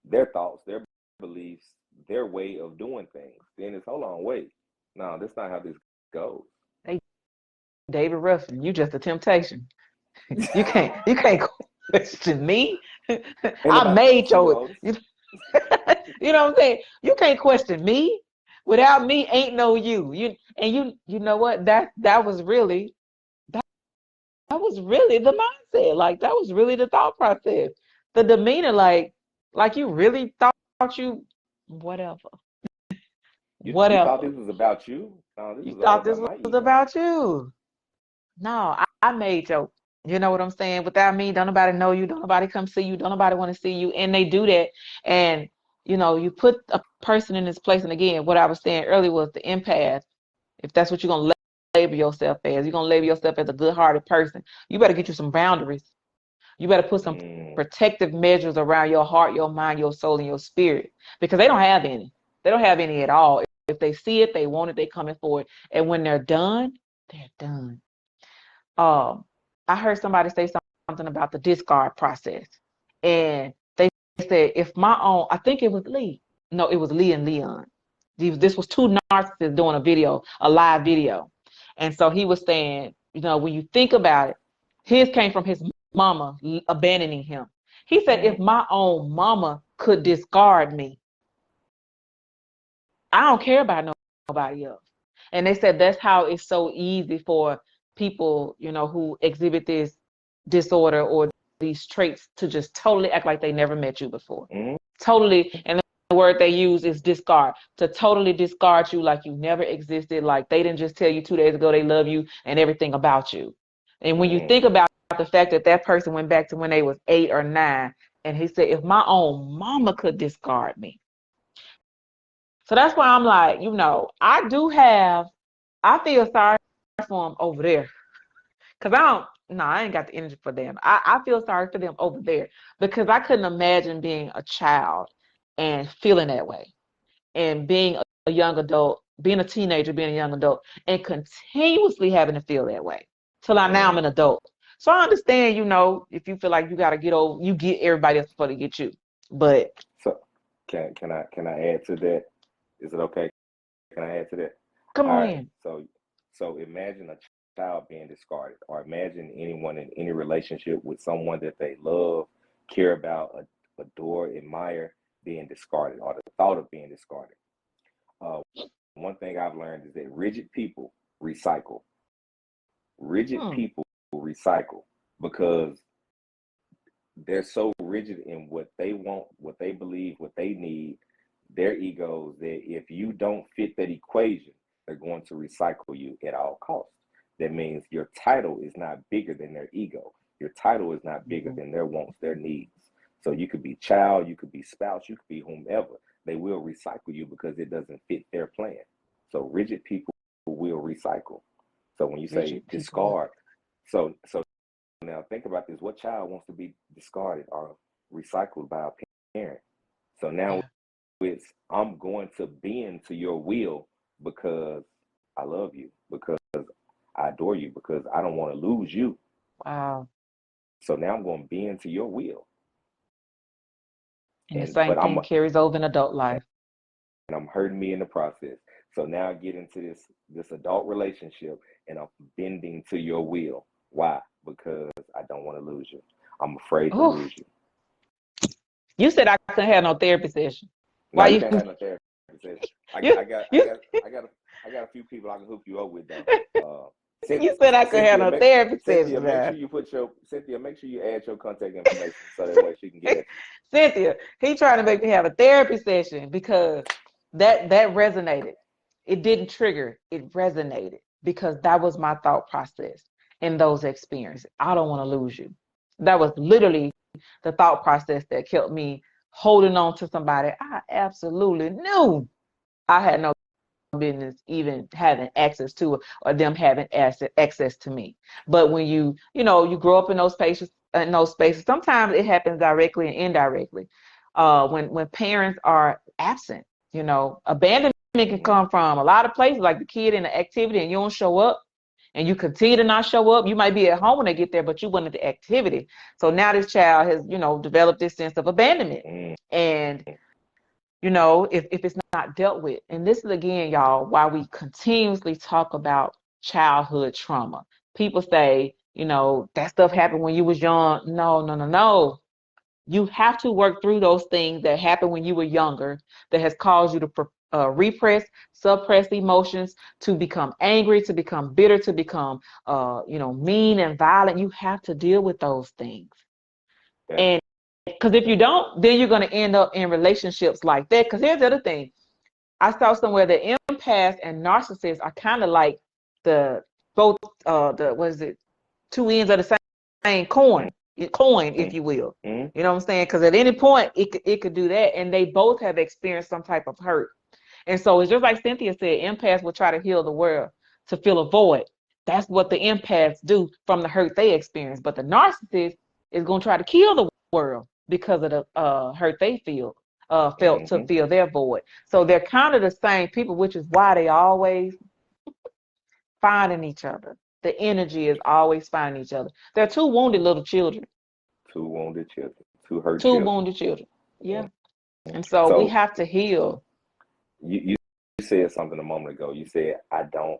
their thoughts, their beliefs, their way of doing things, then it's hold on, wait. No, that's not how this goes. Hey, David Ruffin, you just a temptation. You can't question me. Ain't I nobody made question you, your Otis. you know what I'm saying? You can't question me. Without me ain't no you. You know what? That was really the mindset. Like that was really the thought process. The demeanor, like you really thought you whatever. You thought Whatever. this was about you? No, this You was all thought this about my was ego. about you. No, I made your, you know what I'm saying? Without me, don't nobody know you, don't nobody come see you, don't nobody want to see you. And they do that. And, you put a person in this place. And again, what I was saying earlier was the empath, if that's what you're going to label yourself as. You're going to label yourself as a good-hearted person. You better get you some boundaries. You better put some protective measures around your heart, your mind, your soul, and your spirit, because they don't have any. They don't have any at all. If they see it, they want it, they coming for it. And when they're done, they're done. I heard somebody say something about the discard process. And they said, if my own, I think it was Lee. No, it was Lee and Leon. This was two narcissists doing a live video. And so he was saying, when you think about it, his came from his mama abandoning him. He said, if my own mama could discard me, I don't care about nobody else. And they said that's how it's so easy for people, who exhibit this disorder or these traits to just totally act like they never met you before. Totally. And the word they use is discard, to totally discard you like you never existed, like they didn't just tell you 2 days ago they love you and everything about you. And when you think about the fact that that person went back to when they was 8 or 9, and he said, if my own mama could discard me. So that's why I'm like, I feel sorry for them over there. Because I ain't got the energy for them. I feel sorry for them over there, because I couldn't imagine being a child and feeling that way, and being a young adult, being a teenager, being a young adult, and continuously having to feel that way till now I'm an adult. So I understand, if you feel like you got to get over, you get everybody else before they get you. But so can I add to that? Is it okay? Can I add to that? Come on in. So imagine a child being discarded, or imagine anyone in any relationship with someone that they love, care about, adore, admire, being discarded, or the thought of being discarded. One thing I've learned is that rigid people recycle. Rigid people recycle because they're so rigid in what they want, what they believe, what they need, their egos, that if you don't fit that equation, they're going to recycle you at all costs. That means your title is not bigger than their ego. Your title is not bigger than their wants, their needs. So you could be child, you could be spouse, you could be whomever. They will recycle you because it doesn't fit their plan. So rigid people will recycle. So when you say discard, so now think about this. What child wants to be discarded or recycled by a parent? So now it's, I'm going to bend to your will because I love you, because I adore you, because I don't want to lose you. Wow. So now I'm going to bend to your will. And the same thing carries over in adult life. And I'm hurting me in the process. So now I get into this adult relationship and I'm bending to your will. Why? Because I don't want to lose you. I'm afraid to lose you. You said I couldn't have no therapy session. Why you can't have no therapy session? I got a few people I can hook you up with though. You said I could have no therapy session. Cynthia, make sure you add your contact information so that way she can get it. Cynthia, he trying to make me have a therapy session because that resonated. It didn't trigger, it resonated because that was my thought process in those experiences. I don't want to lose you. That was literally the thought process that kept me holding on to somebody I absolutely knew I had no business even having access to, or them having access to me. But when you grow up in those spaces, sometimes it happens directly and indirectly. When parents are absent, abandonment can come from a lot of places, like the kid in the activity and you don't show up and you continue to not show up. You might be at home when they get there, but you went at the activity. So now this child has, developed this sense of abandonment. And if it's not dealt with. And this is, again, y'all, why we continuously talk about childhood trauma. People say, that stuff happened when you was young. No. You have to work through those things that happened when you were younger that has caused you to repress, suppress emotions, to become angry, to become bitter, to become, mean and violent. You have to deal with those things. Yeah. And because if you don't, then you're going to end up in relationships like that. Because here's the other thing. I saw somewhere that empaths and narcissists are kind of like two ends of the same coin, if you will. You know what I'm saying? Because at any point, it could do that. And they both have experienced some type of hurt. And so it's just like Cynthia said, empaths will try to heal the world. to fill a void. That's what the empaths do from the hurt they experience. But the narcissist is going to try to kill the world because of the hurt they felt to Mm-hmm. fill their void. So they're kind of the same people, which is why they always finding each other. The energy is always finding each other. They're two wounded little children. Two wounded children, two hurt Two children. wounded children. Yeah. Mm-hmm. And so we So have to heal. you said something a moment ago. You said I don't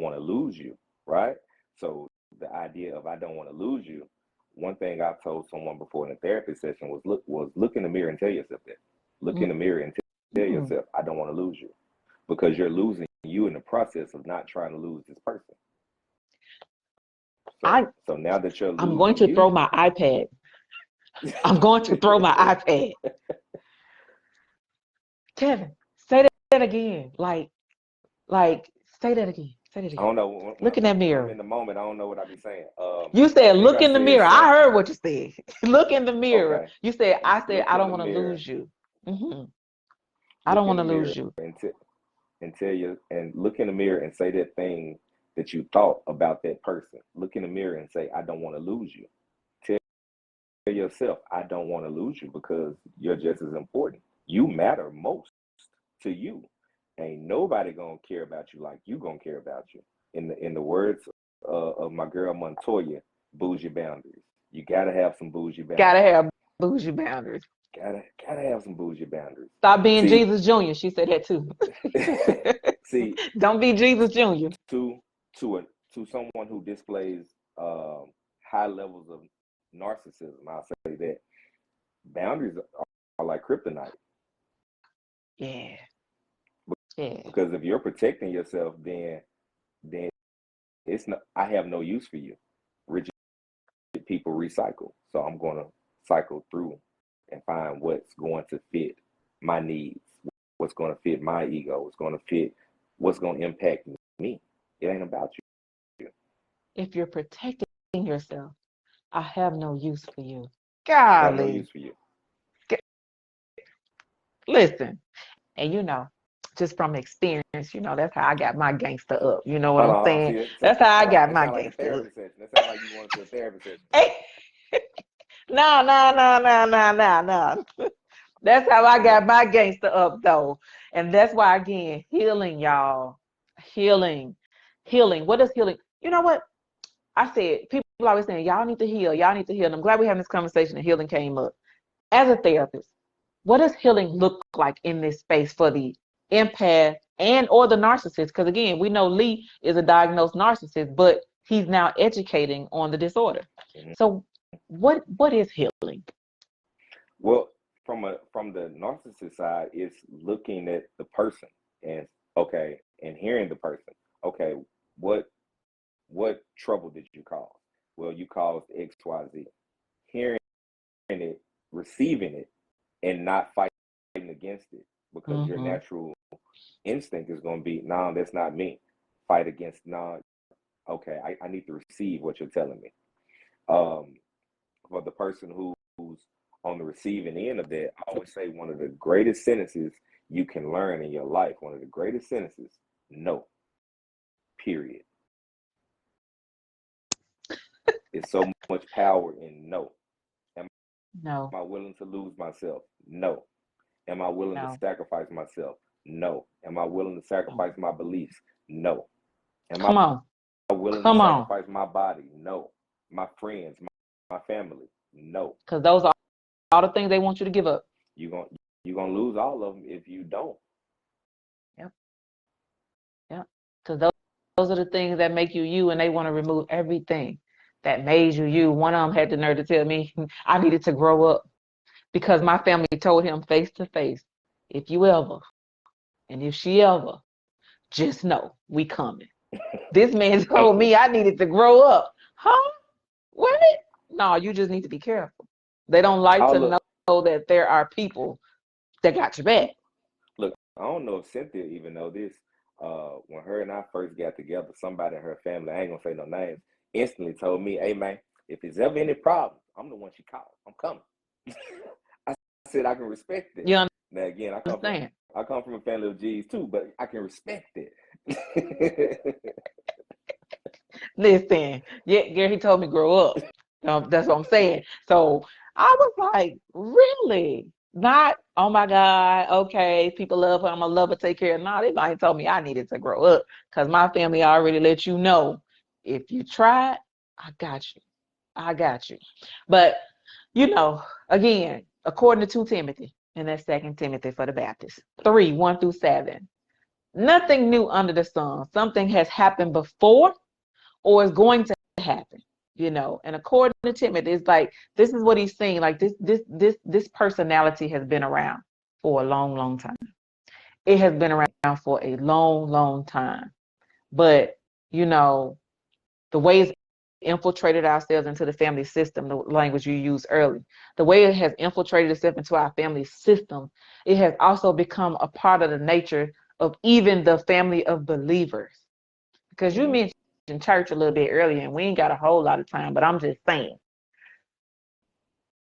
want to lose you, right? So the idea of I don't want to lose you. One thing I've told someone before in a therapy session was look in the mirror and tell yourself that. Look in the mirror and tell Mm. yourself I don't want to lose you, because you're losing you in the process of not trying to lose this person. So now that you're I'm going losing to throw you, my iPad. I'm going to throw my iPad. Kevin, say that again. Like, say that again. Say that I again. don't know Look in that when I'm mirror. in the moment. I don't know what I be saying. You I said, think look I in the said mirror. I something. heard what you said. Look in the mirror. Okay, You said, I said, look I in don't the want to mirror. lose you. Hmm. I Look don't in want the to mirror lose you. and tell you, and look in the mirror and say that thing that you thought about that person. Look in the mirror and say, I don't want to lose you. Tell yourself, I don't want to lose you, because you're just as important. You matter most to you. Ain't nobody gonna care about you like you gonna care about you. In the words of my girl Montoya, bougie boundaries. You gotta have some bougie Gotta boundaries. have bougie boundaries. Gotta have some bougie boundaries. Stop being See, Jesus Jr. She said that too. see, Don't be Jesus Jr. to to a to someone who displays high levels of narcissism, I'll say that boundaries are like kryptonite. Yeah. Yeah. Because if you're protecting yourself, then it's not. I have no use for you. Rigid people recycle, so I'm going to cycle through and find what's going to fit my needs, what's going to fit my ego, what's going to fit, what's going to impact me. It ain't about you. If you're protecting yourself, I have no use for you. I have no Golly. use for you. Listen, and just from experience, that's how I got my gangster up. You know what Hold I'm on, hold on. saying? See it. That's how I Hold on. got It my sounds like a gangster up. therapy session. It sounds like you going to a therapy session. Hey, no, no, no, no, no, no, no. That's how I got my gangster up, though. And that's why, again, healing, y'all. Healing. Healing. What is healing? You know what? I said, people always saying, y'all need to heal. Y'all need to heal. And I'm glad we're having this conversation and healing came up. As a therapist, what does healing look like in this space for the empath and or the narcissist? Because again, we know Lee is a diagnosed narcissist, but he's now educating on the disorder. Mm-hmm. So what is healing? Well, from the narcissist side, it's looking at the person and okay, and hearing the person. Okay, what trouble did you cause? Well, you caused X, Y, Z. Hearing it, receiving it, and not fighting against it, because your Mm-hmm. natural instinct is going to be, no, that's not me. Fight against, no, okay, I need to receive what you're telling me. For the person who's on the receiving end of that, I always say one of the greatest sentences you can learn in your life, one of the greatest sentences, no, period. It's so much power in no. Am No, I willing to lose myself? No. Am I willing to no, sacrifice myself? No. Am I willing to no. sacrifice my beliefs? No. Am I Come on. willing to Come on. sacrifice my body? No. My friends, my family? No. Because those are all the things they want you to give up. You're going you're gonna lose all of them if you don't. Yep. Yep. Because those are the things that make you you, and they want to remove everything that made you you. One of them had the nerve to tell me I needed to grow up because my family told him face to face, if you ever, and if she ever, just know we coming. This man told me I needed to grow up. Huh? What? No, you just need to be careful. They don't like to Look, know that there are people that got your back. look, I don't know if Cynthia even know this. When her and I first got together, somebody in her family, I ain't gonna say no names, instantly told me, "Hey man, if there's ever any problem, I'm the one she called. I'm coming." I said I can respect it. You Now again, understand? I come from a family of G's too, but I can respect it. Listen, yeah, Gary told me grow up. That's what I'm saying. So I was like, really? Not, oh my God, okay, people love her, I'm gonna love her, take care of her. No, they might told me I needed to grow up because my family already let you know if you try, I got you. I got you. But again, according to 2 Timothy, and that's 2 Timothy for the Baptists, 3, 1 through 7. Nothing new under the sun. Something has happened before or is going to happen. And according to Timothy, it's like this is what he's saying. Like this personality has been around for a long, long time. It has been around for a long, long time. But the way it's infiltrated ourselves into the family system, the language you used early, the way it has infiltrated itself into our family system, it has also become a part of the nature of even the family of believers. Because you mentioned church a little bit earlier, and we ain't got a whole lot of time, but I'm just saying.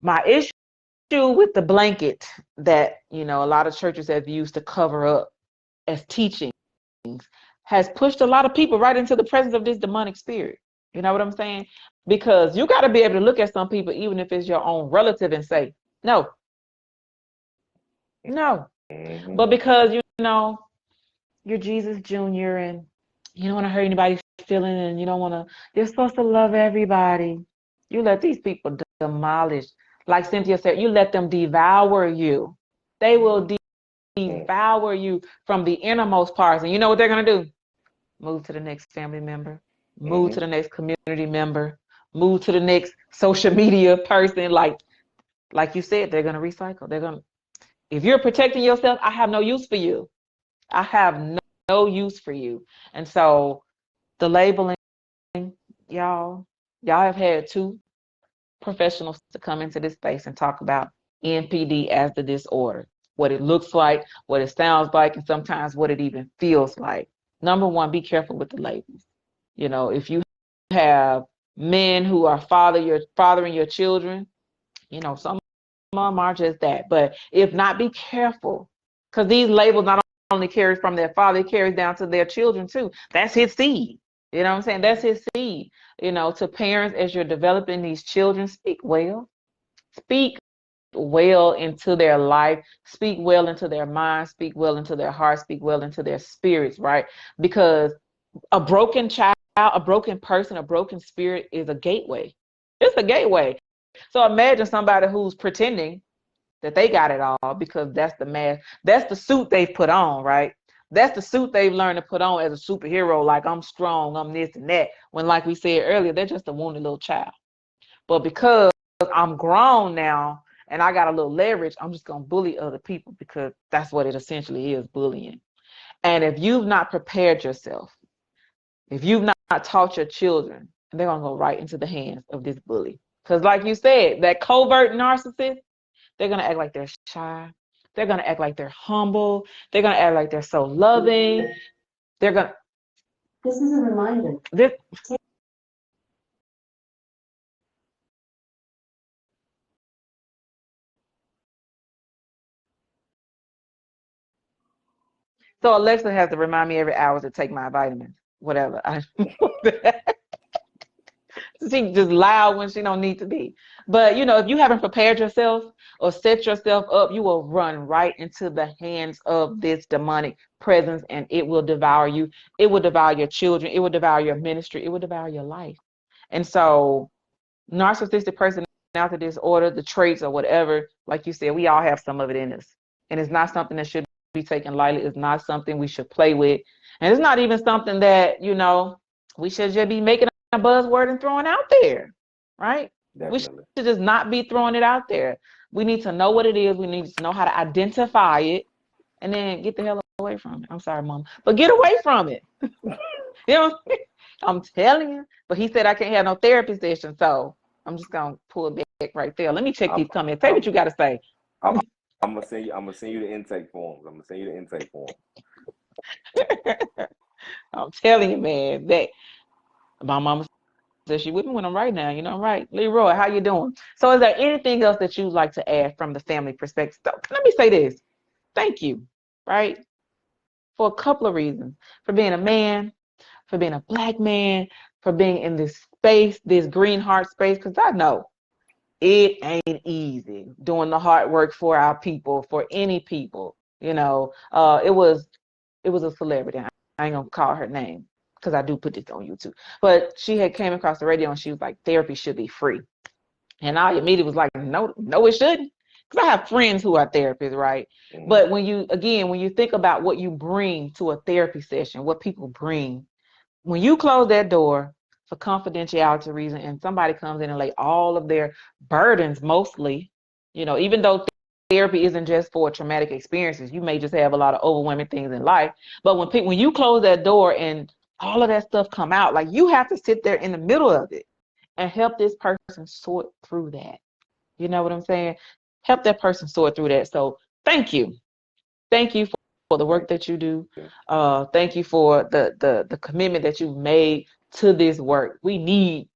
My issue with the blanket that, a lot of churches have used to cover up as teaching has pushed a lot of people right into the presence of this demonic spirit. You know what I'm saying? Because you got to be able to look at some people, even if it's your own relative, and say, no, no. But because, you're Jesus Jr. and you don't want to hurt anybody's feeling and you don't want to, you're supposed to love everybody. You let these people demolish. Like Cynthia said, you let them devour you. They will devour you from the innermost parts. And you know what they're going to do? Move to the next family member, move to the next community member, move to the next social media person. Like you said, they're going to recycle. If you're protecting yourself, I have no use for you. I have no use for you. And so the labeling, y'all have had 2 professionals to come into this space and talk about NPD as the disorder, what it looks like, what it sounds like, and sometimes what it even feels like. Number 1, be careful with the labels. If you have men who are fathering your children, some of them are just that. But if not, be careful, because these labels not only carry from their father, it carries down to their children too. That's his seed. You know what I'm saying? That's his seed. To parents, as you're developing these children, speak well. Speak well into their life. Speak well into their mind. Speak well into their heart. Speak well into their spirits, right? Because a broken child, a broken person, a broken spirit is a gateway. It's a gateway. So imagine somebody who's pretending that they got it all because that's the mask. That's the suit they've put on, right? That's the suit they've learned to put on as a superhero, like I'm strong, I'm this and that. When, like we said earlier, they're just a wounded little child. But because I'm grown now and I got a little leverage, I'm just going to bully other people because that's what it essentially is, bullying. And if you've not prepared yourself, if you've not taught your children, they're going to go right into the hands of this bully. Because like you said, that covert narcissist, they're going to act like they're shy. They're going to act like they're humble. They're going to act like they're so loving. They're going to... This is a reminder. So Alexa has to remind me every hour to take my vitamins, whatever. She just loud when she don't need to be. But, if you haven't prepared yourself or set yourself up, you will run right into the hands of this demonic presence and it will devour you. It will devour your children. It will devour your ministry. It will devour your life. And so narcissistic personality disorder, the traits or whatever, like you said, we all have some of it in us. And it's not something that should be taken lightly. It's not something we should play with. And it's not even something that, we should just be making a buzzword and throwing out there, right? Definitely. We should just not be throwing it out there. We need to know what it is. We need to know how to identify it and then get the hell away from it. I'm sorry, Mom, but get away from it. I'm telling you. But he said I can't have no therapy session, so I'm just gonna pull it back right there. Let me check these comments. Say what you got to say. I'm gonna send you the intake forms. I'm telling you, man. That my mama says she with me when I'm right now. I'm right. Leroy, how you doing? So is there anything else that you'd like to add from the family perspective? So, let me say this. Thank you. Right? for a couple of reasons. For being a man, for being a black man, for being in this space, this green heart space, because I know it ain't easy doing the hard work for our people, for any people. It was a celebrity. I ain't gonna call her name because I do put this on YouTube. But she had came across the radio and she was like, therapy should be free. And I immediately was like, no, no, it shouldn't. Because I have friends who are therapists, right? Mm-hmm. But when you think about what you bring to a therapy session, what people bring, when you close that door for confidentiality reason and somebody comes in and lay all of their burdens mostly, even though therapy isn't just for traumatic experiences, you may just have a lot of overwhelming things in life. But when you close that door and all of that stuff come out, like you have to sit there in the middle of it and help this person sort through that. You know what I'm saying? Help that person sort through that. So thank you. Thank you for the work that you do. Thank you for the commitment that you've made to this work. We need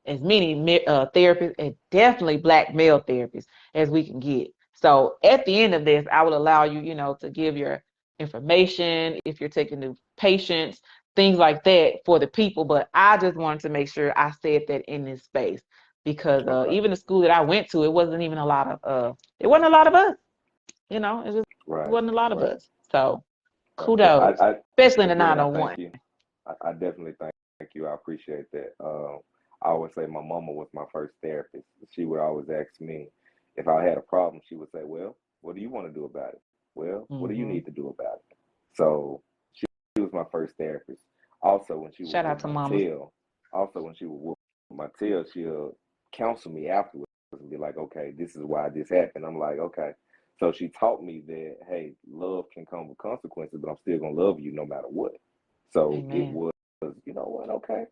as many therapists, and definitely black male therapists, as we can get. So at the end of this, I will allow you, to give your information if you're taking new patients, things like that for the people. But I just wanted to make sure I said that in this space because even the school that I went to, it wasn't even a lot of it wasn't a lot of us. It just wasn't a lot of us. So kudos, especially in the Again, I 901. thank you. I definitely thank you. I appreciate that. I always say my mama was my first therapist. She would always ask me if I had a problem. She would say, "Well, what do you want to do about it? Well, what do you need to do about it?" So she was my first therapist. Also, when she Shout would out whoop to my mama. tail, she'll counsel me afterwards and be like, "Okay, this is why this happened." I'm like, "Okay." So she taught me that, hey, love can come with consequences, but I'm still gonna love you no matter what. So it Amen. was, you know what, okay.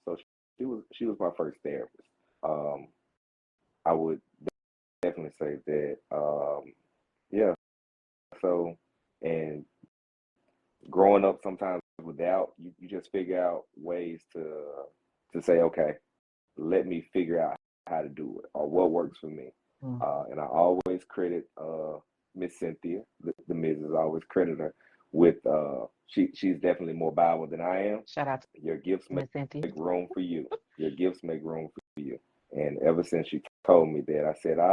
So she was my first therapist. I would definitely say that, yeah. So, and growing up sometimes without you just figure out ways to say, okay, let me figure out how to do it or what works for me. And I always credit Miss Cynthia, the Mrs. I always credit her with she's definitely more Bible than I am. Shout out Your gifts to Miss Cynthia. make room for you. Your gifts make room for you. And ever since she told me that, I said, all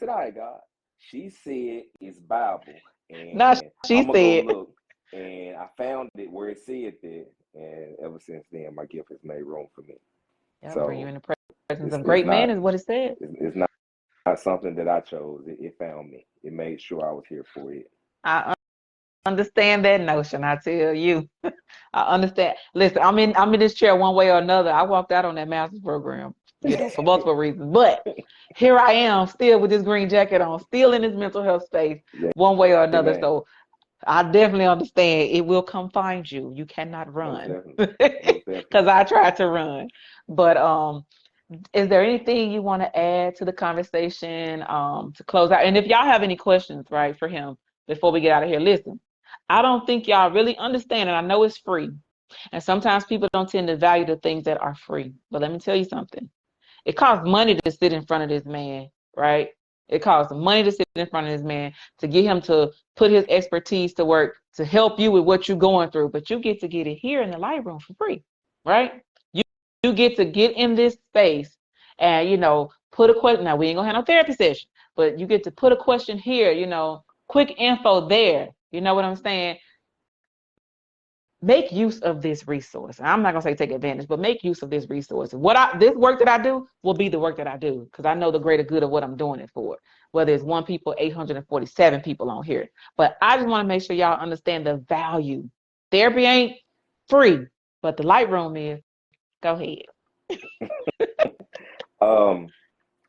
right, God. She said it's Bible, No, and she I'm gonna go said. look. And I found it where it said that, and ever since then, my gift has made room for me. Yeah, bring you So in the presence of it's great men not is what it said. it's not something that I chose. It found me. It made sure I was here for it. I understand that notion. I tell you, I understand. Listen, I'm in this chair one way or another. I walked out on that master's program, for multiple reasons. But here I am, still with this green jacket on, still in this mental health space, Yeah, one way or another. man. So I definitely understand. It will come find you. You cannot Most run, definitely. Most because definitely. I tried to run. But is there anything you want to add to the conversation to close out? And if y'all have any questions, right, for him before we get out of here, listen. I don't think y'all really understand, and I know it's free. And sometimes people don't tend to value the things that are free. But let me tell you something. It costs money to sit in front of this man, right? It costs money to sit in front of this man to get him to put his expertise to work to help you with what you're going through. But you get to get it here in the light room for free, right? You you get to get in this space and put a question. Now we ain't gonna have no therapy session, but you get to put a question here. Quick info there. You know what I'm saying? Make use of this resource. I'm not gonna say take advantage, but make use of this resource. This work that I do will be the work that I do because I know the greater good of what I'm doing it for. Whether it's one people, 847 people on here, but I just want to make sure y'all understand the value. Therapy ain't free, but the light room is. Go ahead. Um,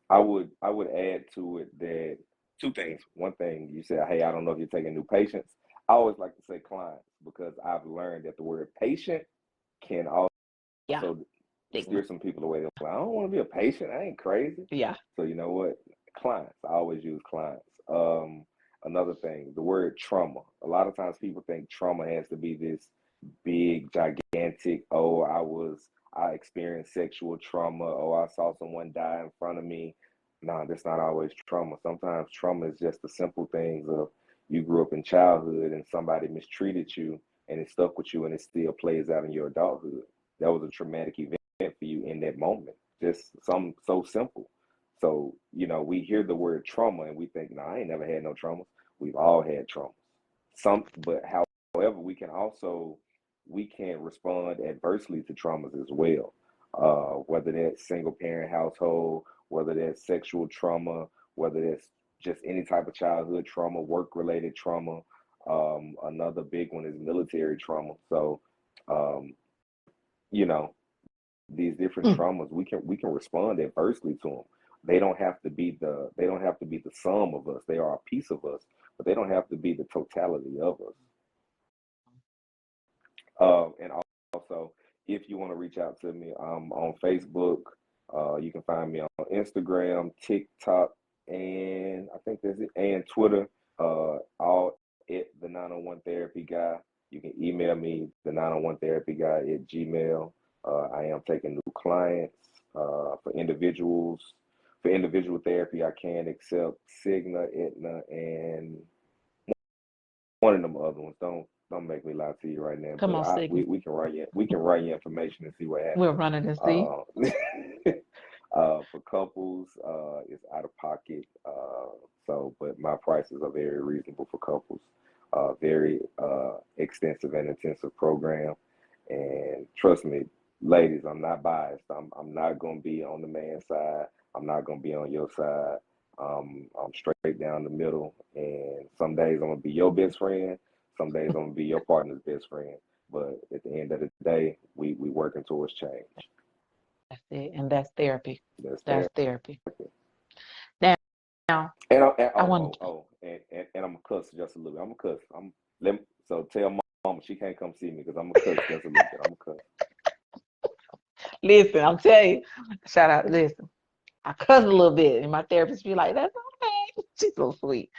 I would add to it that two things. One thing you said, hey, I don't know if you're taking new patients. I always like to say clients because I've learned that the word patient can Yeah, also steer some people away. They're like, I don't want to be a patient. I ain't crazy. yeah, So you know what? Clients. I always use clients. Another thing, the word trauma. A lot of times people think trauma has to be this big, gigantic, oh, I experienced sexual trauma, oh, I saw someone die in front of me. No, that's not always trauma. Sometimes trauma is just the simple things of you grew up in in childhood and somebody mistreated you and it stuck with you and it still plays out in your adulthood. That was a traumatic event for you in that moment. Just something so simple. So, we hear the word trauma and we think, no, I ain't never had no traumas. We've all had traumas. But however, we can respond adversely to traumas as well. Whether that's single parent household, whether that's sexual trauma, whether that's just any type of childhood trauma, work related trauma. Another big one is military trauma. So, you know, these different Mm. traumas, we can respond adversely to them. They don't have to be the sum of us. They are a piece of us, but they don't have to be the totality of us. And also, if you want to reach out to me, I'm on Facebook. You can find me on Instagram, TikTok, and I think that's it, and Twitter. All at the 901 Therapy Guy. You can email me, the 901 Therapy Guy at Gmail. I am taking new clients for individuals. For individual therapy, I can accept Cigna, Aetna, and one of them other ones. Don't make me lie to you right now, Come but on, Sigma. we can write you information and see what We're happens. running and see. For couples, it's out of pocket. But my prices are very reasonable for couples. Very extensive and intensive program, and trust me, ladies, I'm not biased. I'm not gonna be on the man's side. I'm not gonna be on your side. I'm straight down the middle, and some days I'm gonna be your best friend. Some days I'm gonna be your partner's best friend. But at the end of the day, we working towards change. That's it. And that's therapy. That's That's there. therapy. Now, And I want and I'm gonna cuss just a little bit. I'm gonna cuss. So tell mama she can't come see me because I'm gonna cuss just a little bit. I'm gonna listen, I'm telling you, shout out, listen. I cuss a little bit, and my therapist be like, that's okay. She's so sweet.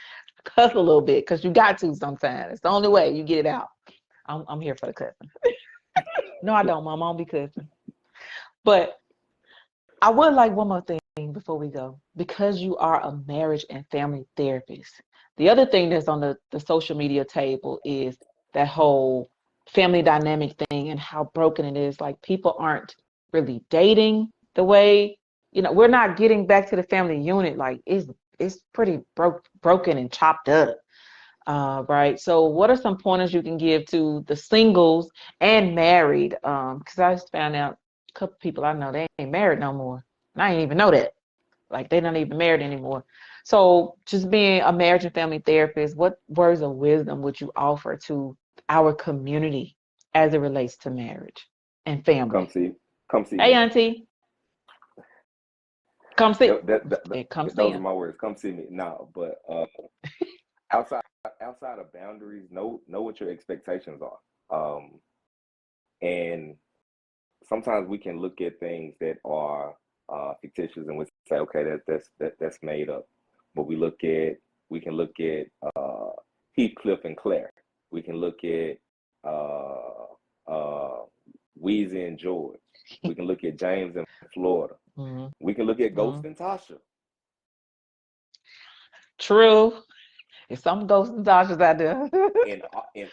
Cuss a little bit because you got to sometimes. It's the only way you get it out. I'm here for the cussing. No, I don't, Mom. I don't be cussing. But I would like one more thing before we go. Because you are a marriage and family therapist, the other thing that's on the social media table is that whole family dynamic thing and how broken it is. Like people aren't really dating the way, we're not getting back to the family unit. Like it's pretty broken and chopped up. Right. So what are some pointers you can give to the singles and married? Because I just found out a couple people I know they ain't married no more. And I didn't even know that. Like they're not even married anymore. So just being a marriage and family therapist, what words of wisdom would you offer to our community as it relates to marriage and come family? see come see Hey, me. Auntie, come see. Come see Those are him. my words. Come see me. No, but outside outside of boundaries, know what your expectations are. And sometimes we can look at things that are fictitious and we say, okay, that's made up. But we can look at Heathcliff and Claire. We can look at uh, Weezy and George. We can look at James and Florida. Mm-hmm. We can look at Mm-hmm. Ghost and Tasha. True. There's some ghosts and Tasha's out there. In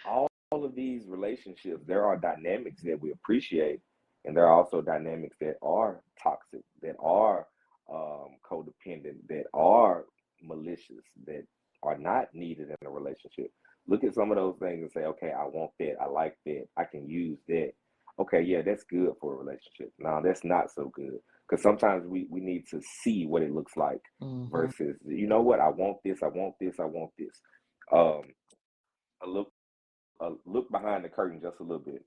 all of these relationships, there are dynamics that we appreciate, and there are also dynamics that are toxic, that are codependent, that are malicious, that are not needed in a relationship. Look at some of those things and say, okay, I want that, I like that, I can use that. Okay, yeah, that's good for a relationship. No, that's not so good. Because sometimes we need to see what it looks like Mm-hmm. versus, you know what, I want this, I want this, I want this. Um, look behind the curtain just a little bit.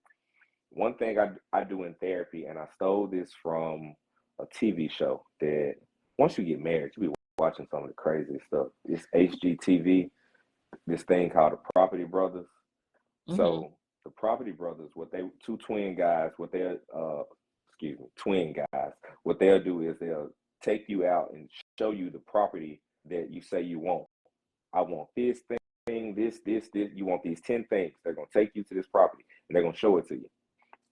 One thing I do in therapy, and I stole this from a TV show that once you get married, you be watching some of the craziest stuff. It's HGTV, this thing called the Property Brothers. Mm-hmm. So the Property Brothers, two twin guys, twin guys, what they'll do is they'll take you out and show you the property that you say you want. I want this thing, this. You want these 10 things. They're going to take you to this property and they're going to show it to you.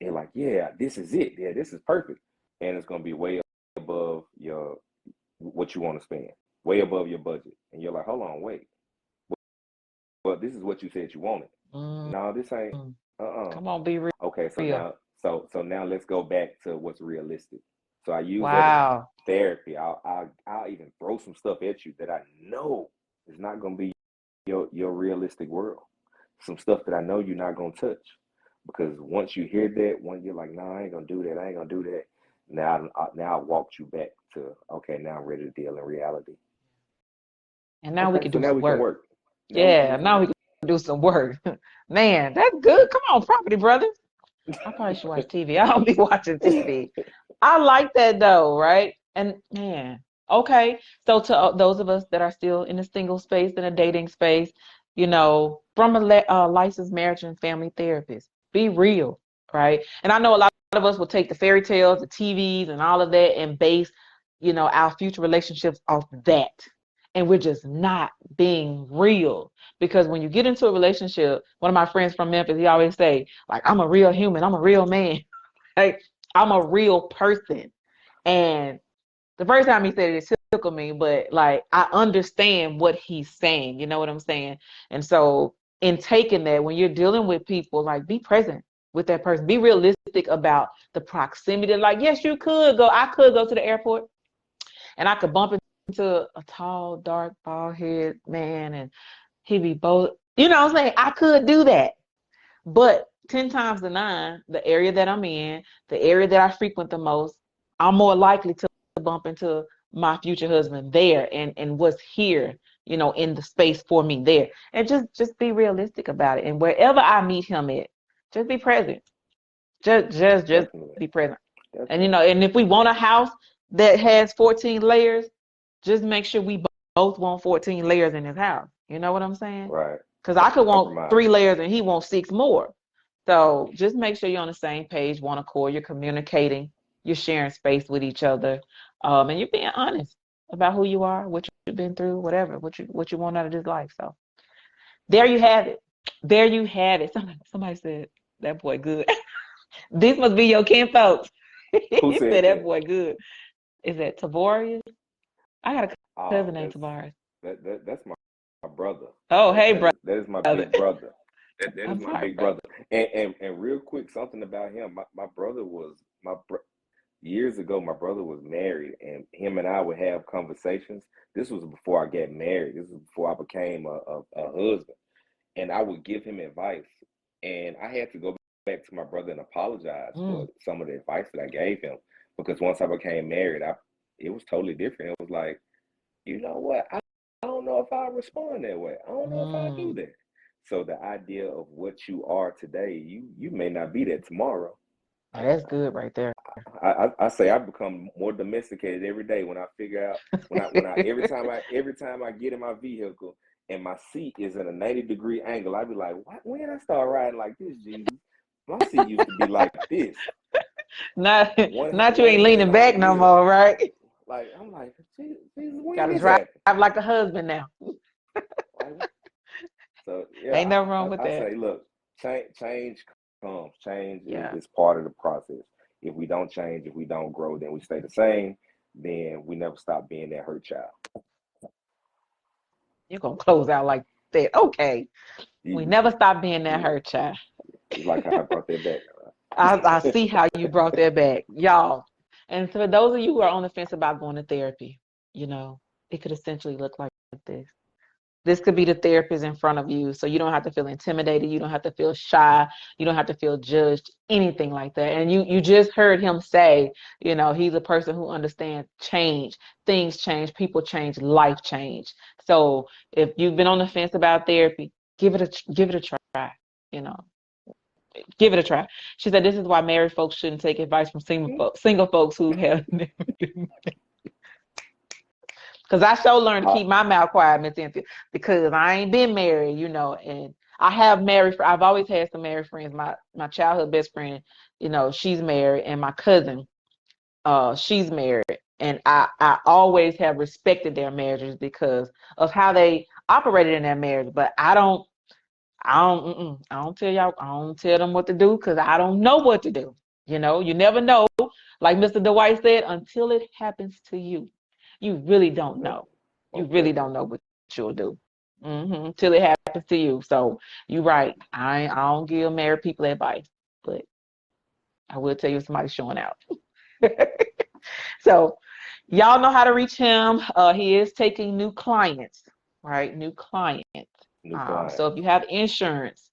And you're like, yeah, this is it. Yeah, this is perfect. And it's going to be way above what you want to spend, way above your budget. And you're like, hold on, wait. well, this is what you said you wanted. No, this ain't. Come on, be real. Okay, so now let's go back to what's realistic. So I use that in Wow. therapy. I'll even throw some stuff at you that I know is not gonna be your realistic world. Some stuff that I know you're not gonna touch. Because once you hear that, when you're like, no, I ain't gonna do that, I ain't gonna do that. Now I walked you back to, okay, now I'm ready to deal in reality. And now we Okay, can so do now some we can work. work. Yeah, now we can do some work. Man, that's good. Come on, Property Brothers. I probably should watch TV. I don't be watching TV. I like that though, right? And man, okay. So to those of us that are still in a single space, in a dating space, from a licensed marriage and family therapist, be real, right? And I know a lot of us will take the fairy tales, the TVs, and all of that, and base, our future relationships off that. And we're just not being real. Because when you get into a relationship, one of my friends from Memphis, he always say, like, I'm a real human, I'm a real man. Like, I'm a real person. And the first time he said it tickled me, but like I understand what he's saying. You know what I'm saying? And so in taking that, when you're dealing with people, like be present with that person. Be realistic about the proximity. Like, yes, I could go to the airport and I could bump into a tall, dark, bald head man and he'd be both, what I'm saying? I could do that. But 10 times to 9, the area that I'm in, the area that I frequent the most, I'm more likely to bump into my future husband there and what's here, in the space for me there. And just be realistic about it. And wherever I meet him at, just be present. Just Definitely. be present. And Definitely. and if we want a house that has 14 layers, just make sure we both want 14 layers in his house. You know what I'm saying? Right. Because I could want Compromise. 3 layers and he wants 6 more. So just make sure you're on the same page, one accord, you're communicating, you're sharing space with each other, and you're being honest about who you are, what you've been through, whatever, what you want out of this life. So there you have it. There you have it. Somebody said that boy good. This must be your kin folks. Who He said said that that? boy good. Is that Tavarius? I got a cousin Oh, named Tavarius. that's my brother. Oh, hey, That is my brother. big brother. That is I'm my sorry, big brother. brother. And real quick, something about him. My brother was years ago. My brother was married, and him and I would have conversations. This was before I got married. This was before I became a husband, and I would give him advice, and I had to go back to my brother and apologize for some of the advice that I gave him because once I became married, it was totally different. It was like, you know what? I don't know if I respond that way. I don't know if I do that. So the idea of what you are today, you may not be that tomorrow. Oh, that's good right there. I say I become more domesticated every day when I figure out when I every time I get in my vehicle and my seat is in a 90-degree angle, I be like, what? When did I start riding like this, Jesus? My seat used to be like this. Not you One ain't hand leaning on the back no wheel. more, right? Like I'm like, Jesus, when did Gotta this drive happen? like a husband now. Like, so yeah, Ain't nothing wrong with I that. say, look, change comes. Change Yeah. is part of the process. If we don't change, if we don't grow, then we stay the same. Then we never stop being that hurt child. You're gonna close out like that. Okay. We You, never stop being that you, hurt child. you like how I brought that back. I see how you brought that back, y'all. And for those of you who are on the fence about going to therapy, it could essentially look like this. This could be the therapist in front of you, so you don't have to feel intimidated. You don't have to feel shy. You don't have to feel judged, anything like that. And you just heard him say, he's a person who understands change. Things change, people change, life change. So if you've been on the fence about therapy, give it a try. You know, give it a try. She said this is why married folks shouldn't take advice from single folks who have never been married. Because I sure learned to keep my mouth quiet, Miss Cynthia, because I ain't been married, and I have I've always had some married friends. My childhood best friend, she's married, and my cousin, she's married. And I always have respected their marriages because of how they operated in their marriage. But I don't tell them what to do because I don't know what to do. You never know. Like Mr. Dwight said, until it happens to you, you really don't know. You Most really don't definitely. know what you'll do till it happens happens to you. So you're right. I don't give married people advice, but I will tell you if somebody's showing out. So y'all know how to reach him. He is taking new clients, right? New clients. New client. So if you have insurance,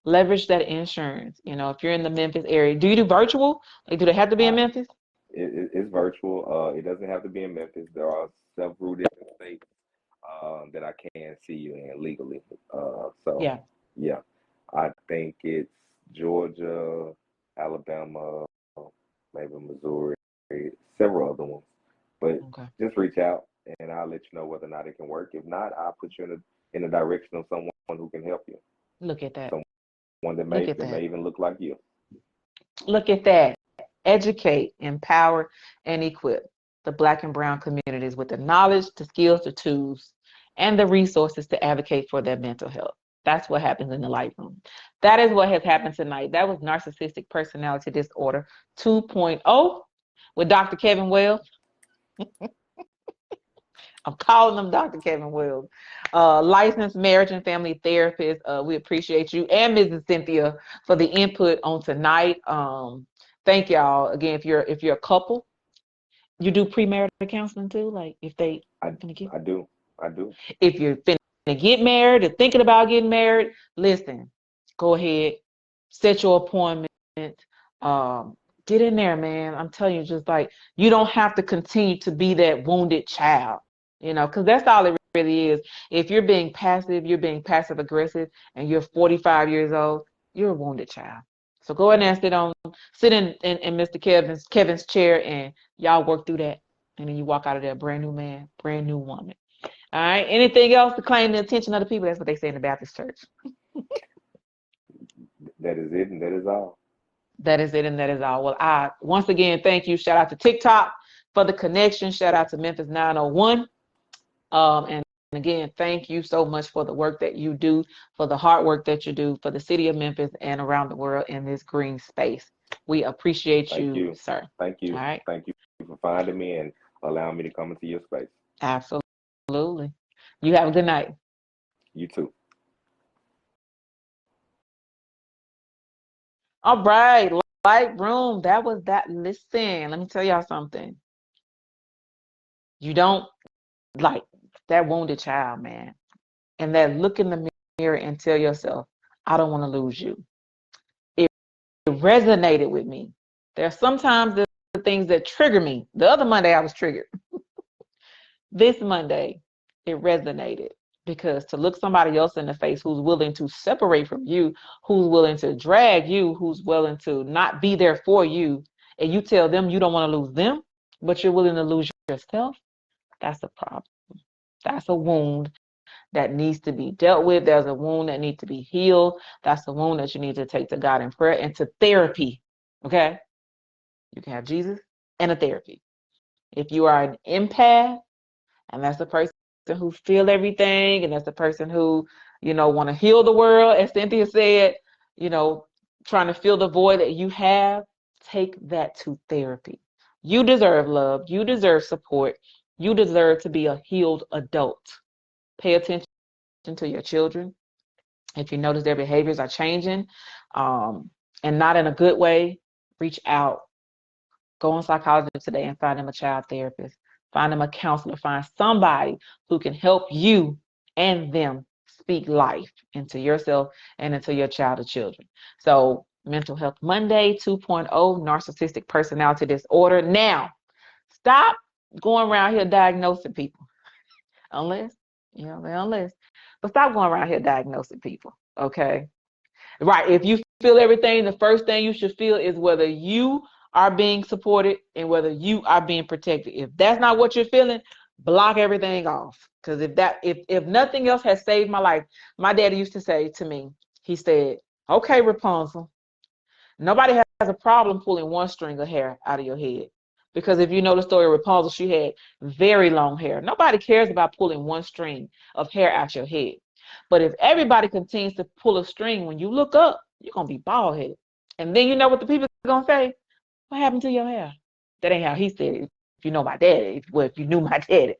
leverage that insurance. You know, if you're in the Memphis area, do you do virtual? Like, do they have to be in Memphis? It's virtual. It doesn't have to be in Memphis. There are several different states that I can see you in legally. So Yeah. yeah, I think it's Georgia, Alabama, maybe Missouri, several other ones. But Okay. just reach out and I'll let you know whether or not it can work. If not, I'll put you in the direction of someone who can help you. Look at that. Someone Look at that that. may even look like you. Look at that. Educate, empower, and equip the Black and Brown communities with the knowledge, the skills, the tools, and the resources to advocate for their mental health. That's what happens in the light room. That is what has happened tonight. That was Narcissistic Personality Disorder 2.0 with Dr. Kevin Wells. I'm calling him Dr. Kevin Wells, licensed marriage and family therapist. We appreciate you and Mrs. Cynthia for the input on tonight. Thank y'all again. If you're a couple, you do premarital counseling too. Like if they I gonna get, I do. I do. if you're finna get married or thinking about getting married, listen, go ahead, set your appointment. Um, get in there, man. I'm telling you, just like you don't have to continue to be that wounded child, you know, because that's all it really is. If you're being passive aggressive, and you're 45 years old, you're a wounded child. So go in there and sit in Mr. Kevin's chair, and y'all work through that, and then you walk out of there, brand new man, brand new woman. All right. Anything else to claim the attention of the people? That's what they say in the Baptist church. That is it, and that is all. That is it, and that is all. Well, I once again thank you. Shout out to TikTok for the connection. Shout out to Memphis 901. And again, thank you so much for the work that you do, for the hard work that you do for the city of Memphis and around the world in this green space. We appreciate Thank you, you. sir. Thank All you. right. Thank you for finding me and allowing me to come into your space. Absolutely. You have a good night. You too. All right. Light room. That was that. Listen, let me tell y'all something. You don't like that wounded child, man. And that look in the mirror and tell yourself, I don't want to lose you. It resonated with me. There are sometimes the things that trigger me. The other Monday I was triggered. This Monday it resonated because to look somebody else in the face who's willing to separate from you, who's willing to drag you, who's willing to not be there for you, and you tell them you don't want to lose them, but you're willing to lose yourself, that's a problem. That's a wound that needs to be dealt with. There's a wound that needs to be healed. That's a wound that you need to take to God in prayer and to therapy. Okay? You can have Jesus and a therapy. If you are an empath, and that's the person who feel everything, and that's the person who, want to heal the world, as Cynthia said, trying to fill the void that you have, take that to therapy. You deserve love. You deserve support. You deserve to be a healed adult. Pay attention to your children. If you notice their behaviors are changing, and not in a good way, reach out. Go on Psychology Today and find them a child therapist. Find them a counselor. Find somebody who can help you and them speak life into yourself and into your child or children. So, Mental Health Monday 2.0, narcissistic personality disorder. Now, stop going around here diagnosing people. Unless, but stop going around here diagnosing people, okay? Right. If you feel everything, the first thing you should feel is whether you are being supported and whether you are being protected. If that's not what you're feeling, block everything off. Because if nothing else has saved my life, my daddy used to say to me, he said, okay, Rapunzel, nobody has a problem pulling one string of hair out of your head. Because if you know the story of Rapunzel, she had very long hair. Nobody cares about pulling one string of hair out your head. But if everybody continues to pull a string, when you look up, you're going to be bald headed. And then you know what the people are going to say? What happened to your hair? That ain't how he said it. If you know my daddy, if you knew my daddy.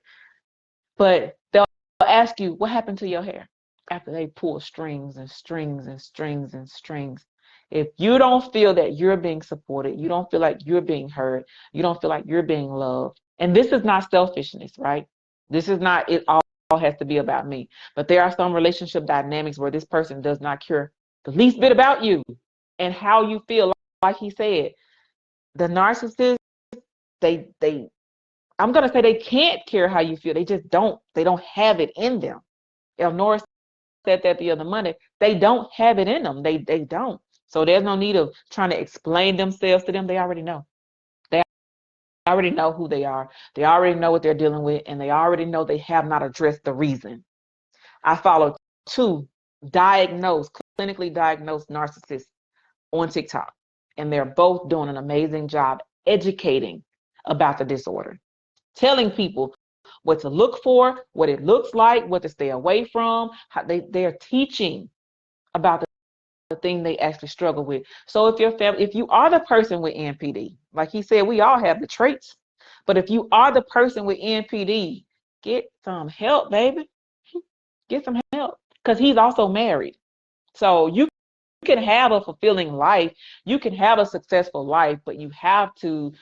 But they'll ask you, what happened to your hair? after they pull strings and strings and strings and strings. If you don't feel that you're being supported, you don't feel like you're being heard, you don't feel like you're being loved, and this is not selfishness, right? This is not, it all has to be about me. But there are some relationship dynamics where this person does not care the least bit about you and how you feel. Like he said, the narcissist, they I'm gonna say they can't care how you feel. They just don't. They don't have it in them. Elnora said that the other Monday. They don't have it in them. They don't. So there's no need of trying to explain themselves to them. They already know. They already know who they are. They already know what they're dealing with, and they already know they have not addressed the reason. I follow 2 clinically diagnosed narcissists on TikTok, and they're both doing an amazing job educating about the disorder, telling people what to look for, what it looks like, what to stay away from. How they're teaching about the thing they actually struggle with. So if you are the person with NPD, like he said, we all have the traits. But if you are the person with NPD, get some help, baby. Get some help, because he's also married. So you can have a fulfilling life, you can have a successful life, but you have to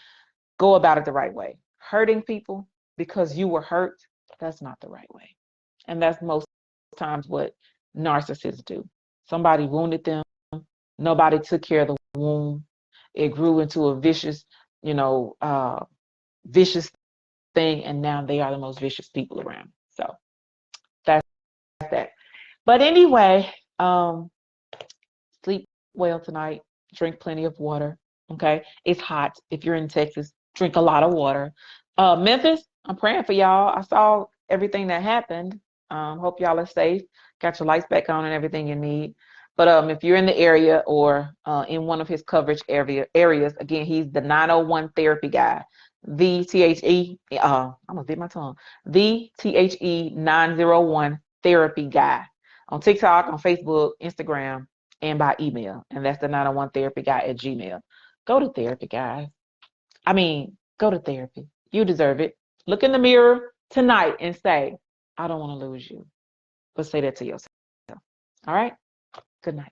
go about it the right way. Hurting people because you were hurt, that's not the right way. And that's most times what narcissists do. Somebody wounded them, nobody took care of the wound. It grew into a vicious, vicious thing, and now they are the most vicious people around. So that's that. But anyway, sleep well tonight. Drink plenty of water. Okay, it's hot. If you're in Texas, drink a lot of water. Memphis, I'm praying for y'all. I saw everything that happened. Hope y'all are safe. Got your lights back on and everything you need. But if you're in the area or in one of his coverage areas, again, he's the 901 therapy guy. The THE, I'm gonna bit my tongue. The THE 901 therapy guy on TikTok, on Facebook, Instagram, and by email. And that's the 901 therapy guy at Gmail. Go to therapy, guys. Go to therapy. You deserve it. Look in the mirror tonight and say, I don't want to lose you. But say that to yourself. All right? Good night.